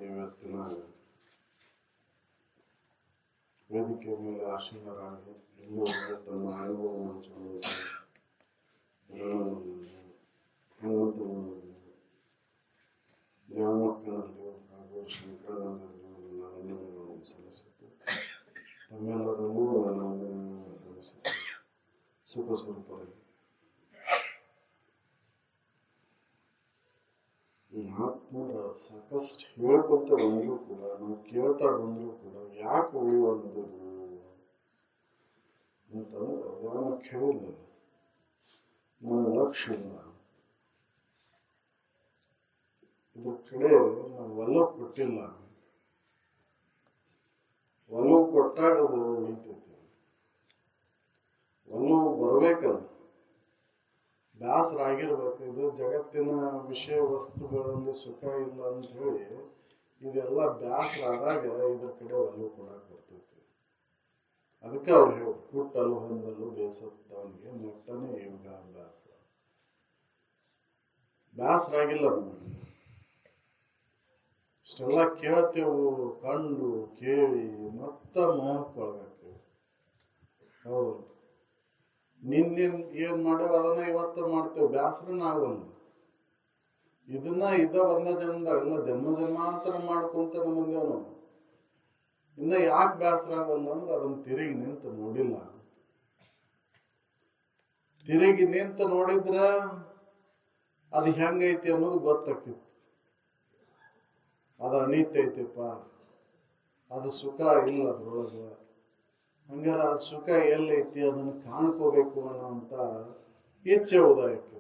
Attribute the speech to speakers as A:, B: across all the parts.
A: ಇವತ್ತಿನ ವೇದಿಕೆ ಮೇಲೆ ಆಶೀನರಾಗಿ ಎಲ್ಲರೂ ತಮ್ಮ ಅನುಭವವನ್ನು ದೇವಮಕ್ಕಳಲ್ಲಿ ಹಾಗೂ ಶಂಕರನಂದರಲ್ಲಿ ವಂದನೆಗಳನ್ನು ಸಲ್ಲಿಸುತ್ತೆ. ತಮ್ಮೆಲ್ಲರನ್ನೂ ನನ್ನ ವಂದನೆಗಳನ್ನು ಸಲ್ಲಿಸುತ್ತೆ. ಸುಖ ಸ್ವರೂಪರಲ್ಲಿ ಮಹಾತ್ಮರ ಸಾಕಷ್ಟು ಹೇಳ್ಕೊಂತ ಬಂದ್ರು ಕೂಡ ನಾವು ಕೇಳ್ತಾ ಬಂದ್ರು ಕೂಡ ಯಾಕೆ ಉಳಿಯುವಂಥದ್ದು ಅಂತಂದ್ರೆ ಅದನ್ನ ಕೇಳಿಲ್ಲ. ನನ್ನ ಲಕ್ಷ್ಯ ಇಲ್ಲ, ಇದ್ರ ಕಡೆ ನಾವು ಒಲವು ಕೊಟ್ಟಿಲ್ಲ. ಒಲವು ಕೊಟ್ಟಾಗ ಅದು ಉಳಿತೈತಿ. ಒಲವು ಬರ್ಬೇಕಲ್ಲ, ಬೇಸರ ಆಗಿರ್ಬೇಕು. ಇದು ಜಗತ್ತಿನ ವಿಷಯ ವಸ್ತುಗಳಲ್ಲಿ ಸುಖ ಇಲ್ಲ ಅಂತ ಹೇಳಿ ಇದೆಲ್ಲ ಬೇಸರ ಆದಾಗ ಇದ್ರ ಕಡೆ ಒಲವು ಕೊಡಕ್ ಬರ್ತೈತಿ. ಅದಕ್ಕೆ ಅವ್ರು ಹೇಳಿ ಹುಟ್ಟಲು ಹೊಂದಲು ಬೇಸತ್ತವನಿಗೆ ನೆಟ್ಟನೆ ಯೋಗ ಬೇಸರ. ಬೇಸರ ಆಗಿಲ್ಲ ನಮಗೆ. ಇಷ್ಟೆಲ್ಲ ಕೇಳ್ತೇವು, ಕಂಡು ಕೇಳಿ ಮತ್ತ ಮೋಹಕ್ಕೊಳಗಾಗ್ತೇವೆ. ಹೌದು, ನಿನ್ನೇನ್ ಏನ್ ಮಾಡ್ಯವ ಅದನ್ನ ಇವತ್ತು ಮಾಡ್ತೇವೆ. ಬ್ಯಾಸರನ ಆಗಲ್ಲ. ಇದನ್ನ ಒಂದ ಜನ್ಮದಾಗ ಎಲ್ಲ ಜನ್ಮ ಜನ್ಮಾಂತರ ಮಾಡ್ಕೊಂತ ಬಂದೇವ್ ನಾವು. ಇನ್ನ ಯಾಕೆ ಬ್ಯಾಸರ ಆಗಲ್ಲ ಅಂದ್ರೆ ಅದನ್ನ ತಿರುಗಿ ನಿಂತು ನೋಡಿಲ್ಲ. ತಿರುಗಿ ನಿಂತು ನೋಡಿದ್ರ ಅದು ಹೆಂಗೈತಿ ಅನ್ನೋದು ಗೊತ್ತಾಕಿತ್ತು. ಅದು ಅನಿತ್ಯ ಐತಿಪ್ಪ, ಅದು ಸುಖ ಇಲ್ಲ ಅದ್ರೊಳಗ. ಹಂಗಾರ ಸುಖ ಎಲ್ಲೈತಿ ಅದನ್ನು ಕಾಣ್ಕೋಬೇಕು ಅನ್ನೋಂತ ಇಚ್ಛೆ ಉದಯಕ್ಕೆ.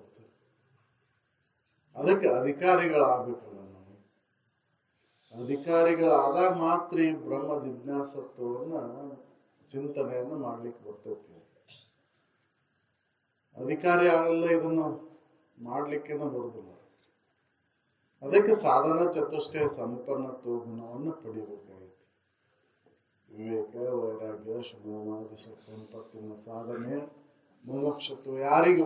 A: ಅದಕ್ಕೆ ಅಧಿಕಾರಿಗಳಾಗಬೇಕಲ್ಲ ನಾವು. ಅಧಿಕಾರಿಗಳಾದಾಗ ಮಾತ್ರ ಈ ಬ್ರಹ್ಮ ಜಿಜ್ಞಾಸತ್ವವನ್ನ ಚಿಂತನೆಯನ್ನು ಮಾಡ್ಲಿಕ್ಕೆ ಬರ್ತೈತಿ. ಅಧಿಕಾರಿ ಆಗಲ್ಲ ಇದನ್ನು ಮಾಡ್ಲಿಕ್ಕೆನ ಬರುದಿಲ್ಲ. ಅದಕ್ಕೆ ಸಾಧನ ಚತುಷ್ಟಯ ಸಂಪನ್ನತ್ವ ಗುಣವನ್ನು ಪಡಿಬೇಕಾಗಿತ್ತು. ವಿವೇಕ, ವೈರಾಗ್ಯ, ಶುಭಮಾರ್ಗ, ಸಂಪತ್ತಿನ ಸಾಧನೆ, ಮುಮುಕ್ಷತ್ವ. ಯಾರಿಗೆ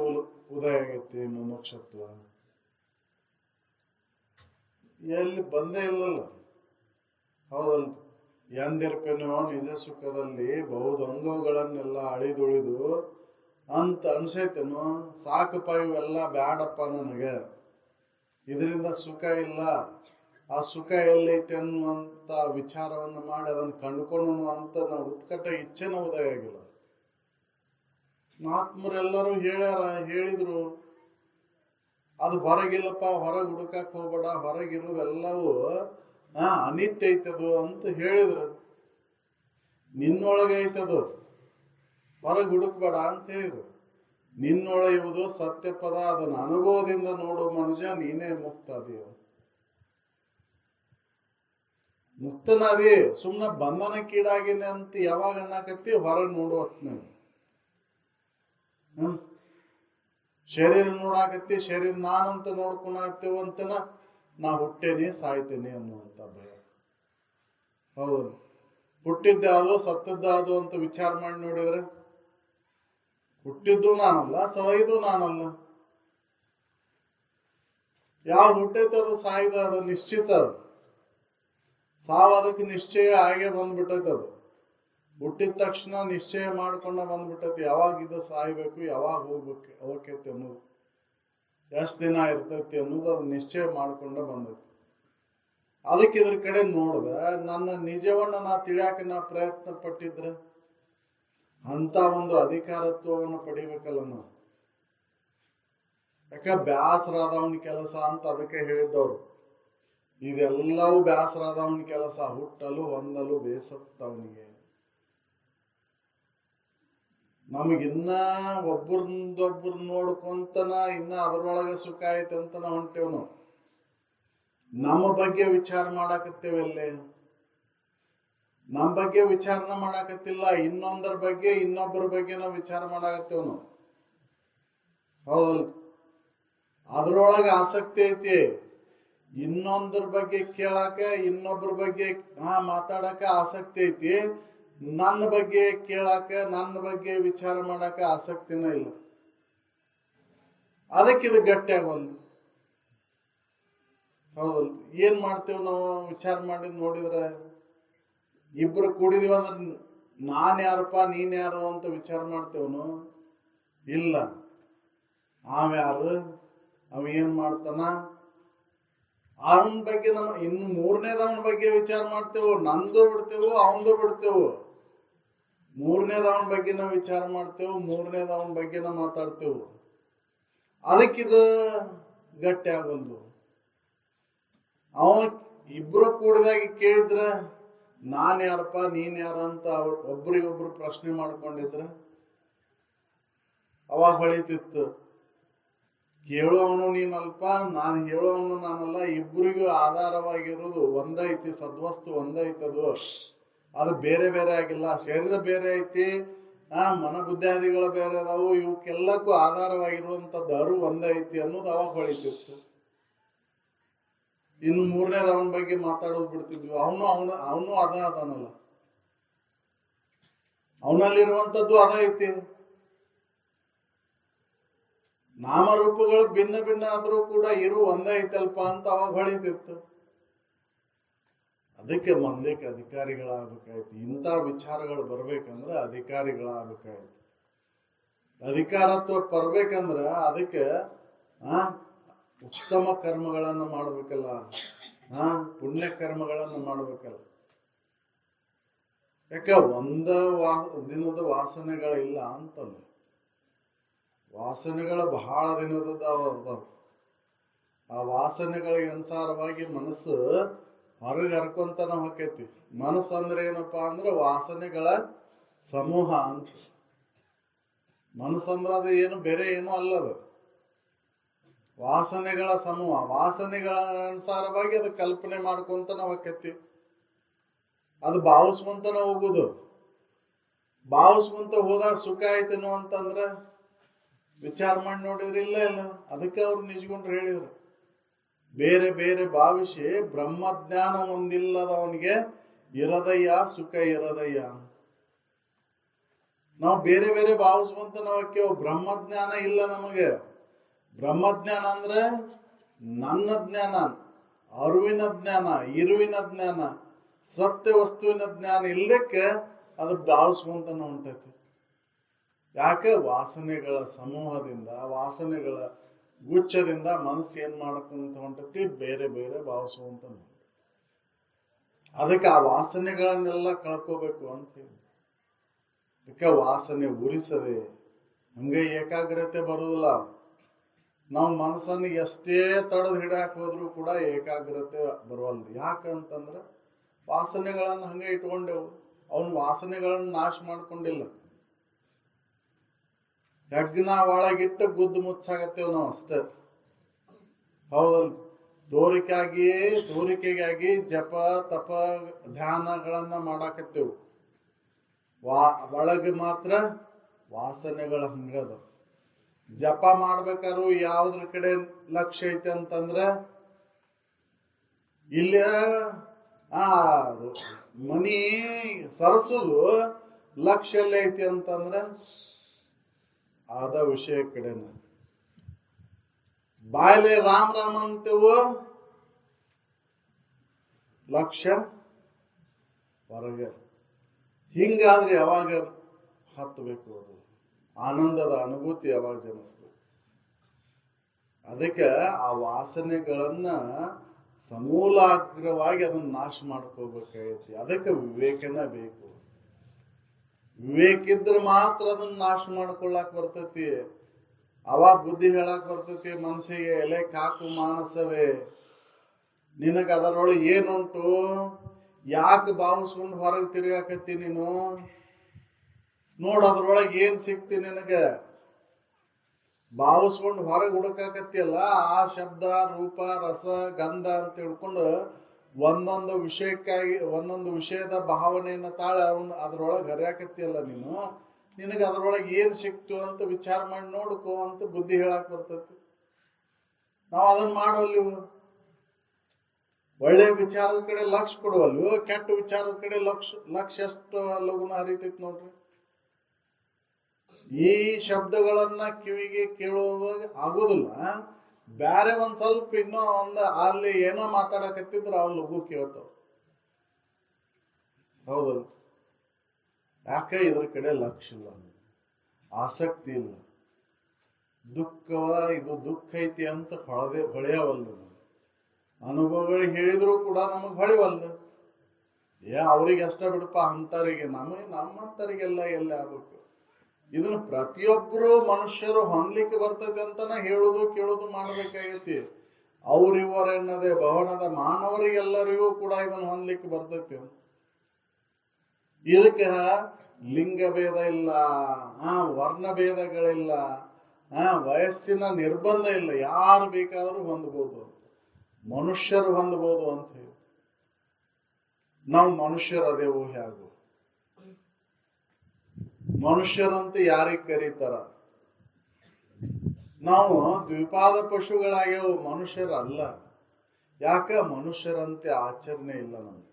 A: ಉದಯ ಆಗೈತಿ ಮುಮುಕ್ಷತ್ವ? ಎಲ್ಲಿ ಬಂದೇ ಇಲ್ಲಲ್ಲ. ಹೌದಲ್ಲ? ಎಂದಿರ್ಪೇನೋ ನಿಜ ಸುಖದಲ್ಲಿ ಬಹುದೊಂದುಗಳನ್ನೆಲ್ಲ ಅಳಿದುಳಿದು ಅಂತ ಅನ್ಸೈತೇನೋ. ಸಾಕಪ್ಪ ಇವೆಲ್ಲ ಬ್ಯಾಡಪ್ಪ ನನಗೆ, ಇದರಿಂದ ಸುಖ ಇಲ್ಲ, ಆ ಸುಖ ಎಲ್ಲೈತೆ ಅನ್ನುವಂತ ವಿಚಾರವನ್ನು ಮಾಡಿ ಅದನ್ನು ಕಂಡುಕೊಂಡು ಅಂತ ನಾವು ಉತ್ಕಟ ಇಚ್ಛೆನ ಉದಯ ಆಗಿಲ್ಲ. ಮಹಾತ್ಮರೆಲ್ಲರೂ ಹೇಳಿದ್ರು ಅದು ಹೊರಗಿಲ್ಲಪ್ಪ, ಹೊರಗೆ ಹುಡುಕಕ್ ಹೋಗ್ಬೇಡ, ಹೊರಗಿರುವುದೆಲ್ಲವೂ ಅನಿತ್ಯ ಐತದು ಅಂತ ಹೇಳಿದ್ರು. ನಿನ್ನೊಳಗೆ ಐತದು, ಹೊರಗೆ ಹುಡುಕ್ಬೇಡ ಅಂತ ಹೇಳಿದ್ರು. ನಿನ್ನೊಳೆಯುವುದು ಸತ್ಯ ಪದ, ಅದನ್ನ ಅನುಭವದಿಂದ ನೋಡೋ ಮನುಷ್ಯ ನೀನೇ ಮುಕ್ತ ಅದೀಯ. ಮುಕ್ತನಾದಿ. ಸುಮ್ಮನೆ ಬಂಧನಕ್ಕೀಡಾಗಿನೆ ಅಂತ ಯಾವಾಗ ಅನ್ನಕತ್ತಿ ಹೊರಗೆ ನೋಡುವತ್ ನೀವು. ಶರೀರ ನೋಡಾಕತ್ತಿ, ಶರೀರ ನಾನಂತ ನೋಡ್ಕೊಳತ್ತೇವಂತನ ನಾ ಹುಟ್ಟೇನಿ ಸಾಯ್ತೇನೆ ಅನ್ನುವಂತ ಭಯ. ಹೌದು, ಹುಟ್ಟಿದ್ದಾದು ಸತ್ತದ್ದಾದು ಅಂತ ವಿಚಾರ ಮಾಡಿ ನೋಡಿದ್ರೆ ಹುಟ್ಟಿದ್ದು ನಾನಲ್ಲ, ಸಾಯ್ದು ನಾನಲ್ಲ. ಯಾವ ಹುಟ್ಟೈತೆ ಅದು ಸಾಯ್ದ, ಅದು ನಿಶ್ಚಿತ. ಅದು ಸಾವು ಅದಕ್ಕೆ ನಿಶ್ಚಯ ಆಗೇ ಬಂದ್ಬಿಟ್ಟೈತೆ. ಅದು ಹುಟ್ಟಿದ ತಕ್ಷಣ ನಿಶ್ಚಯ ಮಾಡ್ಕೊಂಡ ಬಂದ್ಬಿಟ್ಟೈತಿ. ಯಾವಾಗ ಇದು ಸಾಯ್ಬೇಕು, ಯಾವಾಗ ಹೋಗ್ಬೇಕೈತಿ ಅನ್ನೋದು, ಎಷ್ಟು ದಿನ ಇರ್ತೈತಿ ಅನ್ನೋದು ಅದು ನಿಶ್ಚಯ ಮಾಡ್ಕೊಂಡ ಬಂದೈತಿ. ಅದಕ್ಕೆ ಇದ್ರ ಕಡೆ ನೋಡ್ದ, ನನ್ನ ನಿಜವನ್ನ ನಾ ತಿಳಿಯಾಕ ನಾ ಪ್ರಯತ್ನ ಪಟ್ಟಿದ್ರೆ ಅಂತ ಒಂದು ಅಧಿಕಾರತ್ವವನ್ನು ಪಡಿಬೇಕಲ್ಲ ನಾವು. ಯಾಕ ಬ್ಯಾಸರಾದವನ ಕೆಲಸ ಅಂತ ಅದಕ್ಕೆ ಹೇಳಿದ್ದವ್ರು. ಇದೆಲ್ಲವೂ ಬ್ಯಾಸರಾದವನ ಕೆಲಸ, ಹುಟ್ಟಲು ಹೊಂದಲು ಬೇಸತ್ತವನಿಗೆ. ನಮಗಿನ್ನ ಒಬ್ಬರದೊಬ್ಬರು ನೋಡ್ಕೊಂತನ ಇನ್ನ ಅದರೊಳಗೆ ಸುಖ ಆಯ್ತಂತ ನಾವು ಹೊಂಟೇವ್. ನಾವು ನಮ್ಮ ಬಗ್ಗೆ ವಿಚಾರ ಮಾಡಾಕತ್ತೇವಲ್ಲೇ, ನಮ್ಮ ಬಗ್ಗೆ ವಿಚಾರನ ಮಾಡಾಕತ್ತಿಲ್ಲ. ಇನ್ನೊಂದರ ಬಗ್ಗೆ, ಇನ್ನೊಬ್ಬರ ಬಗ್ಗೆ ನಾವು ವಿಚಾರ ಮಾಡಾಕತ್ತೇವ್ ನಾವು. ಹೌದಲ್? ಅದ್ರೊಳಗ ಆಸಕ್ತಿ ಐತಿ. ಇನ್ನೊಂದರ ಬಗ್ಗೆ ಕೇಳಾಕ, ಇನ್ನೊಬ್ಬರ ಬಗ್ಗೆ ಮಾತಾಡಕ ಆಸಕ್ತಿ ಐತಿ. ನನ್ನ ಬಗ್ಗೆ ಕೇಳಾಕ, ನನ್ನ ಬಗ್ಗೆ ವಿಚಾರ ಮಾಡಾಕ ಆಸಕ್ತಿನ ಇಲ್ಲ. ಅದಕ್ಕೆ ಇದು ಗಟ್ಟಿ ಆಗೋಲ್ದು. ಹೌದಲ್? ಏನ್ ಮಾಡ್ತೇವ್ ನಾವು ವಿಚಾರ ಮಾಡಿ ನೋಡಿದ್ರೆ, ಇಬ್ರು ಕೂಡಿದೀವ ಅಂದ್ರೆ ನಾನ್ ಯಾರಪ್ಪ ನೀನ್ ಯಾರು ಅಂತ ವಿಚಾರ ಮಾಡ್ತೇವನು? ಇಲ್ಲ. ಯಾರು ಅವ ಏನ್ ಮಾಡ್ತಾನ ಅವನ ಬಗ್ಗೆ ನಮ್ಮ ಇನ್ನು ಮೂರನೇದವನ ಬಗ್ಗೆ ವಿಚಾರ ಮಾಡ್ತೇವು. ನಂದು ಬಿಡ್ತೇವು, ಅವಂದು ಬಿಡ್ತೇವು. ಮೂರನೇದವನ ಬಗ್ಗೆ ನಾವು ವಿಚಾರ ಮಾಡ್ತೇವು, ಮೂರನೇದವನ ಬಗ್ಗೆ ನಾವು ಮಾತಾಡ್ತೇವು. ಅದಕ್ಕಿದು ಗಟ್ಟಿ ಆಗೋದು. ಅವ ಇಬ್ರು ಕೂಡಿದಾಗಿ ಕೇಳಿದ್ರ ನಾನ್ ಯಾರಪ್ಪ ನೀನ್ ಯಾರ ಅಂತ ಒಬ್ರಿಗೊಬ್ರು ಪ್ರಶ್ನೆ ಮಾಡ್ಕೊಂಡಿದ್ರ ಅವಾಗ ಹೊಳಿತಿತ್ತು. ಕೇಳುವವನು ನೀನಲ್ಪ, ನಾನು ಹೇಳುವವನು ನಾನಲ್ಲ. ಇಬ್ಬರಿಗೂ ಆಧಾರವಾಗಿರೋದು ಒಂದೈತಿ, ಸದ್ವಸ್ತು ಒಂದೈತದು. ಅದು ಬೇರೆ ಬೇರೆ ಆಗಿಲ್ಲ. ಶರೀರ ಬೇರೆ ಐತಿ, ಮನ ಬುದ್ಧಾದಿಗಳು ಬೇರೆ ಅದಾವು. ಇವಕ್ಕೆಲ್ಲಕ್ಕೂ ಆಧಾರವಾಗಿರುವಂತದ್ದು ಅರು ಒಂದೈತಿ ಅನ್ನೋದು ಅವಾಗ ಹೊಳಿತಿತ್ತು. ಇನ್ನು ಮೂರನೇದವನ ಬಗ್ಗೆ ಮಾತಾಡೋದು ಬಿಡ್ತಿದ್ವಿ. ಅವನು ಅದಾನಲ್ಲ, ಅವನಲ್ಲಿರುವಂತದ್ದು ಅದೈತಿ. ನಾಮರೂಪಗಳು ಭಿನ್ನ ಭಿನ್ನ ಆದ್ರೂ ಕೂಡ ಇರು ಒಂದೇ ಐತಲ್ಪ ಅಂತ ಅವಾಗ ಹೊಳಿತಿತ್ತು. ಅದಕ್ಕೆ ಮೊದ್ಲಿಕ್ಕೆ ಅಧಿಕಾರಿಗಳಾಗಬೇಕಾಯ್ತು. ಇಂಥ ವಿಚಾರಗಳು ಬರ್ಬೇಕಂದ್ರೆ ಅಧಿಕಾರಿಗಳಾಗಬೇಕಾಯ್ತು. ಅಧಿಕಾರತ್ವ ಬರ್ಬೇಕಂದ್ರ ಅದಕ್ಕೆ ಉತ್ತಮ ಕರ್ಮಗಳನ್ನು ಮಾಡ್ಬೇಕಲ್ಲ, ಪುಣ್ಯ ಕರ್ಮಗಳನ್ನು ಮಾಡ್ಬೇಕಲ್ಲ. ಯಾಕೆ ದಿನದ ವಾಸನೆಗಳಿಲ್ಲ ಅಂತಲ್ಲ, ವಾಸನೆಗಳು ಬಹಳ ದಿನದ. ಆ ವಾಸನೆಗಳಿಗೆ ಅನುಸಾರವಾಗಿ ಮನಸ್ಸು ಹೊರಗೆ ಹರ್ಕೊಂತನ ಹೊಕ್ಕೈತಿ. ಮನಸ್ಸು ಅಂದ್ರೆ ಏನಪ್ಪಾ ಅಂದ್ರೆ ವಾಸನೆಗಳ ಸಮೂಹ ಅಂತ. ಮನಸ್ಸಂದ್ರ ಅದು ಏನು ಬೇರೆ ಏನೂ ಅಲ್ಲದು, ವಾಸನೆಗಳ ಸಮೂಹ. ವಾಸನೆಗಳ ಅನುಸಾರವಾಗಿ ಅದು ಕಲ್ಪನೆ ಮಾಡ್ಕೊಂತನ ಹೊಕ್ಕೈತಿ. ಅದು ಭಾವಿಸ್ಕೊಂತನ ಹೋಗುದು. ಭಾವಿಸ್ಕೊಂತ ಹೋದಾಗ ಸುಖ ಆಯ್ತೇನೋ ಅಂತಂದ್ರ ವಿಚಾರ ಮಾಡಿ ನೋಡಿದ್ರಿ? ಇಲ್ಲ. ಅದಕ್ಕೆ ಅವ್ರು ನಿಜಗೊಂಡ್ರು ಹೇಳಿದ್ರು, ಬೇರೆ ಬೇರೆ ಭಾವಿಸಿ ಬ್ರಹ್ಮಜ್ಞಾನ ಒಂದಿಲ್ಲದವನಿಗೆ ಇರದಯ್ಯ ಸುಖ ಇರದಯ್ಯ. ನಾವು ಬೇರೆ ಬೇರೆ ಭಾವಿಸ್ಕೊಂತ ನಾವು ಬ್ರಹ್ಮಜ್ಞಾನ ಇಲ್ಲ ನಮಗೆ. ಬ್ರಹ್ಮಜ್ಞಾನ ಅಂದ್ರೆ ನನ್ನ ಜ್ಞಾನ, ಅರಿವಿನ ಜ್ಞಾನ, ಇರುವಿನ ಜ್ಞಾನ, ಸತ್ಯ ವಸ್ತುವಿನ ಜ್ಞಾನ ಇಲ್ಲದಕ್ಕೆ ಅದು ಭಾವಿಸ್ಕೊಂತನ ಹೊಂಟೈತಿ. ಯಾಕೆ? ವಾಸನೆಗಳ ಸಮೂಹದಿಂದ, ವಾಸನೆಗಳ ಗುಚ್ಛದಿಂದ ಮನಸ್ಸು ಏನ್ ಮಾಡಕ್ಕಂತ ಹೊಂಟತಿ? ಬೇರೆ ಬೇರೆ ಭಾವಿಸುವಂತ. ಅದಕ್ಕೆ ಆ ವಾಸನೆಗಳನ್ನೆಲ್ಲ ಕಳ್ಕೋಬೇಕು ಅಂತ ಹೇಳಿ. ಅದಕ್ಕೆ ವಾಸನೆ ಉರಿಸದೆ ಹಂಗೆ ಏಕಾಗ್ರತೆ ಬರುವುದಿಲ್ಲ. ನಾವು ಮನಸ್ಸನ್ನು ಎಷ್ಟೇ ತಡೆದು ಹಿಡಿಯಾಕ ಹೋದ್ರು ಕೂಡ ಏಕಾಗ್ರತೆ ಬರುವಲ್ದು. ಯಾಕಂತಂದ್ರೆ ವಾಸನೆಗಳನ್ನ ಹಂಗೆ ಇಟ್ಕೊಂಡೆವು. ಅವನ್ ವಾಸನೆಗಳನ್ನ ನಾಶ ಮಾಡ್ಕೊಂಡಿಲ್ಲ. ಯಜ್ಞ ಒಳಗಿಟ್ಟು ಗುದ್ದು ಮುಚ್ಚಾಗತ್ತೇವ್ ನಾವು ಅಷ್ಟೇ. ಹೌದಲ್? ತೋರಿಕೆಗಾಗಿ ಜಪ ತಪ ಧ್ಯಾನಗಳನ್ನ ಮಾಡಾಕತ್ತೇವು. ಒಳಗೆ ಮಾತ್ರ ವಾಸನೆಗಳ ಹಂಗದ. ಜಪ ಮಾಡ್ಬೇಕಾದ್ರು ಯಾವ್ದ್ರ ಕಡೆ ಲಕ್ಷ್ಯ ಐತೆ ಅಂತಂದ್ರ, ಇಲ್ಲ ಮನಿ ಸರಸುದು ಲಕ್ಷ್ಯ ಎಲ್ಲ ಐತಿ ಅಂತಂದ್ರ ಆದ ವಿಷಯ ಕಡೆನ. ಬಾಯ್ಲೆ ರಾಮ್ ರಾಮ್ ಅಂತೇವು, ಲಕ್ಷ್ಯ ಹೊರಗೆ. ಹಿಂಗಾದ್ರೆ ಯಾವಾಗ ಹತ್ತಬೇಕು? ಅದು ಆನಂದದ ಅನುಭೂತಿ ಯಾವಾಗ ಜನಿಸ್ಬೇಕು? ಅದಕ್ಕೆ ಆ ವಾಸನೆಗಳನ್ನ ಸಮೂಲಾಗ್ರವಾಗಿ ಅದನ್ನ ನಾಶ ಮಾಡ್ಕೋಬೇಕಾಗೈತಿ. ಅದಕ್ಕೆ ವಿವೇಕನ ಬೇಕು. ವಿವೇಕ ಇದ್ರೆ ಮಾತ್ರ ಅದನ್ನ ನಾಶ ಮಾಡ್ಕೊಳ್ಳಾಕ್ ಬರ್ತೈತಿ. ಅವಾಗ ಬುದ್ಧಿ ಹೇಳಾಕ್ ಬರ್ತೈತಿ ಮನಸ್ಸಿಗೆ, ಎಲೆ ಕಾಕು ಮಾನಸವೇ, ನಿನಗ ಅದರೊಳಗೆ ಏನುಂಟು? ಯಾಕೆ ಭಾವಿಸ್ಕೊಂಡು ಹೊರಗೆ ತಿರುಗಾಕತ್ತಿ ನೀನು? ನೋಡ್ ಅದ್ರೊಳಗೆ ಏನ್ ಸಿಕ್ತಿ ನಿನಗ? ಭಾವಿಸ್ಕೊಂಡು ಹೊರಗೆ ಹುಡುಕಾಕತ್ತಿಯಲ್ಲ, ಆ ಶಬ್ದ ರೂಪ ರಸ ಗಂಧ ಅಂತ ತಿಳ್ಕೊಂಡು ಒಂದೊಂದು ವಿಷಯಕ್ಕಾಗಿ ಒಂದೊಂದು ವಿಷಯದ ಭಾವನೆಯನ್ನ ತಾಳೆ ಅದ್ರೊಳಗೆ ಹರಿಯಾಕತ್ತಿಯಲ್ಲ ನೀನು. ನಿನಗೆ ಅದ್ರೊಳಗೆ ಏನ್ ಸಿಕ್ತು ಅಂತ ವಿಚಾರ ಮಾಡಿ ನೋಡ್ಕೋ ಅಂತ ಬುದ್ಧಿ ಹೇಳಾಕ್ ಬರ್ತೈತಿ. ನಾವು ಅದನ್ನ ಮಾಡೋಲ್ವಿ. ಒಳ್ಳೆ ವಿಚಾರದ ಕಡೆ ಲಕ್ಷ ಕೊಡುವಲ್ವಿ, ಕೆಟ್ಟ ವಿಚಾರದ ಕಡೆ ಲಕ್ಷ ಎಷ್ಟು ಲಗುನ ಹರಿತೈತಿ ನೋಡ್ರಿ. ಈ ಶಬ್ದಗಳನ್ನ ಕಿವಿಗೆ ಕೇಳೋದಾಗ ಆಗೋದಿಲ್ಲ. ಬ್ಯಾರೆ ಒಂದ್ ಸ್ವಲ್ಪ ಇನ್ನೂ ಅಲ್ಲಿ ಏನೋ ಮಾತಾಡಕತ್ತಿದ್ರ ಅವ್ನ ಲಘು ಕೇಳ್ತಾವ. ಹೌದಲ್ಲ? ಯಾಕೆ ಇದ್ರ ಕಡೆ ಲಕ್ಷ್ಯ ಇಲ್ಲ, ಆಸಕ್ತಿ ಇಲ್ಲ. ಇದು ದುಃಖ ಐತಿ ಅಂತ ಹೊಳೆಯವಲ್ದು. ಅನುಭವಗಳು ಹೇಳಿದ್ರು ಕೂಡ ನಮಗ್ ಹೊಳಿವಲ್ದು. ಅವ್ರಿಗೆ ಅಷ್ಟ ಬಿಡಪ್ಪ, ಅಂತರಿಗೆ ನಮ್ಮಂತರಿಗೆಲ್ಲ ಎಲ್ಲಿ ಆಗ್ಬೇಕು. ಇದನ್ನ ಪ್ರತಿಯೊಬ್ರು ಮನುಷ್ಯರು ಹೊಂದ್ಲಿಕ್ಕೆ ಬರ್ತೈತೆ ಅಂತಾನ ಹೇಳುದು ಕೇಳುದು ಮಾಡ್ಬೇಕಾಗೈತಿ. ಅವ್ರಿವರೆನ್ನದೆ ಭವನದ ಮಾನವರಿಗೆಲ್ಲರಿಗೂ ಕೂಡ ಇದನ್ನ ಹೊಂದ್ಲಿಕ್ಕೆ ಬರ್ತೈತಿ. ಇದಕ್ಕೆ ಲಿಂಗ ಭೇದ ಇಲ್ಲ, ವರ್ಣ ಭೇದಗಳಿಲ್ಲ, ವಯಸ್ಸಿನ ನಿರ್ಬಂಧ ಇಲ್ಲ. ಯಾರು ಬೇಕಾದ್ರೂ ಹೊಂದಬಹುದು, ಮನುಷ್ಯರು ಹೊಂದಬಹುದು ಅಂತ ಹೇಳಿ. ನಾವು ಮನುಷ್ಯರದೇವು ಹೇಗೂ? ಮನುಷ್ಯರಂತೆ ಯಾರಿಗೆ ಕರೀತಾರ? ನಾವು ದ್ವಿಪಾದ ಪಶುಗಳಾಗ್ಯವು, ಮನುಷ್ಯರಲ್ಲ. ಯಾಕ? ಮನುಷ್ಯರಂತೆ ಆಚರಣೆ ಇಲ್ಲ ನಮ್ಗೆ,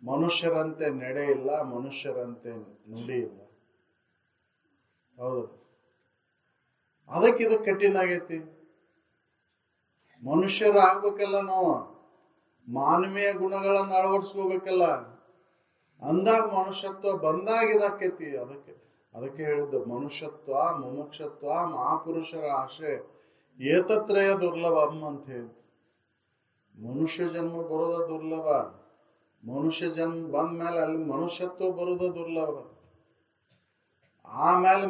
A: ಮನುಷ್ಯರಂತೆ ನಡೆ ಇಲ್ಲ, ಮನುಷ್ಯರಂತೆ ನುಡಿ ಇಲ್ಲ. ಹೌದು, ಅದಕ್ಕಿದು ಕಠಿಣ ಆಗೈತಿ. ಮನುಷ್ಯರಾಗ್ಬೇಕಲ್ಲ, ನಾವು ಮಾನವೀಯ ಗುಣಗಳನ್ನ ಅಳವಡಿಸ್ಕೋಬೇಕಲ್ಲ. ಅಂದಾಗ ಮನುಷ್ಯತ್ವ ಬಂದಾಗ ಇದಾಕೈತಿ. ಅದಕ್ಕೆ ಹೇಳಿದ್ದು ಮನುಷ್ಯತ್ವ, ಮುಮುಕ್ಷತ್ವ, ಮಹಾಪುರುಷರ ಆಶೆ ಏತತ್ರಯ ದುರ್ಲಭಂ ಅಂತ ಹೇಳಿ. ಮನುಷ್ಯ ಜನ್ಮ ಬರೋದ ದುರ್ಲಭ. ಮನುಷ್ಯ ಜನ್ಮ ಬಂದ ಮೇಲೆ ಅಲ್ಲಿ ಮನುಷ್ಯತ್ವ ಬರೋದ ದುರ್ಲಭ. ಆಮೇಲೆ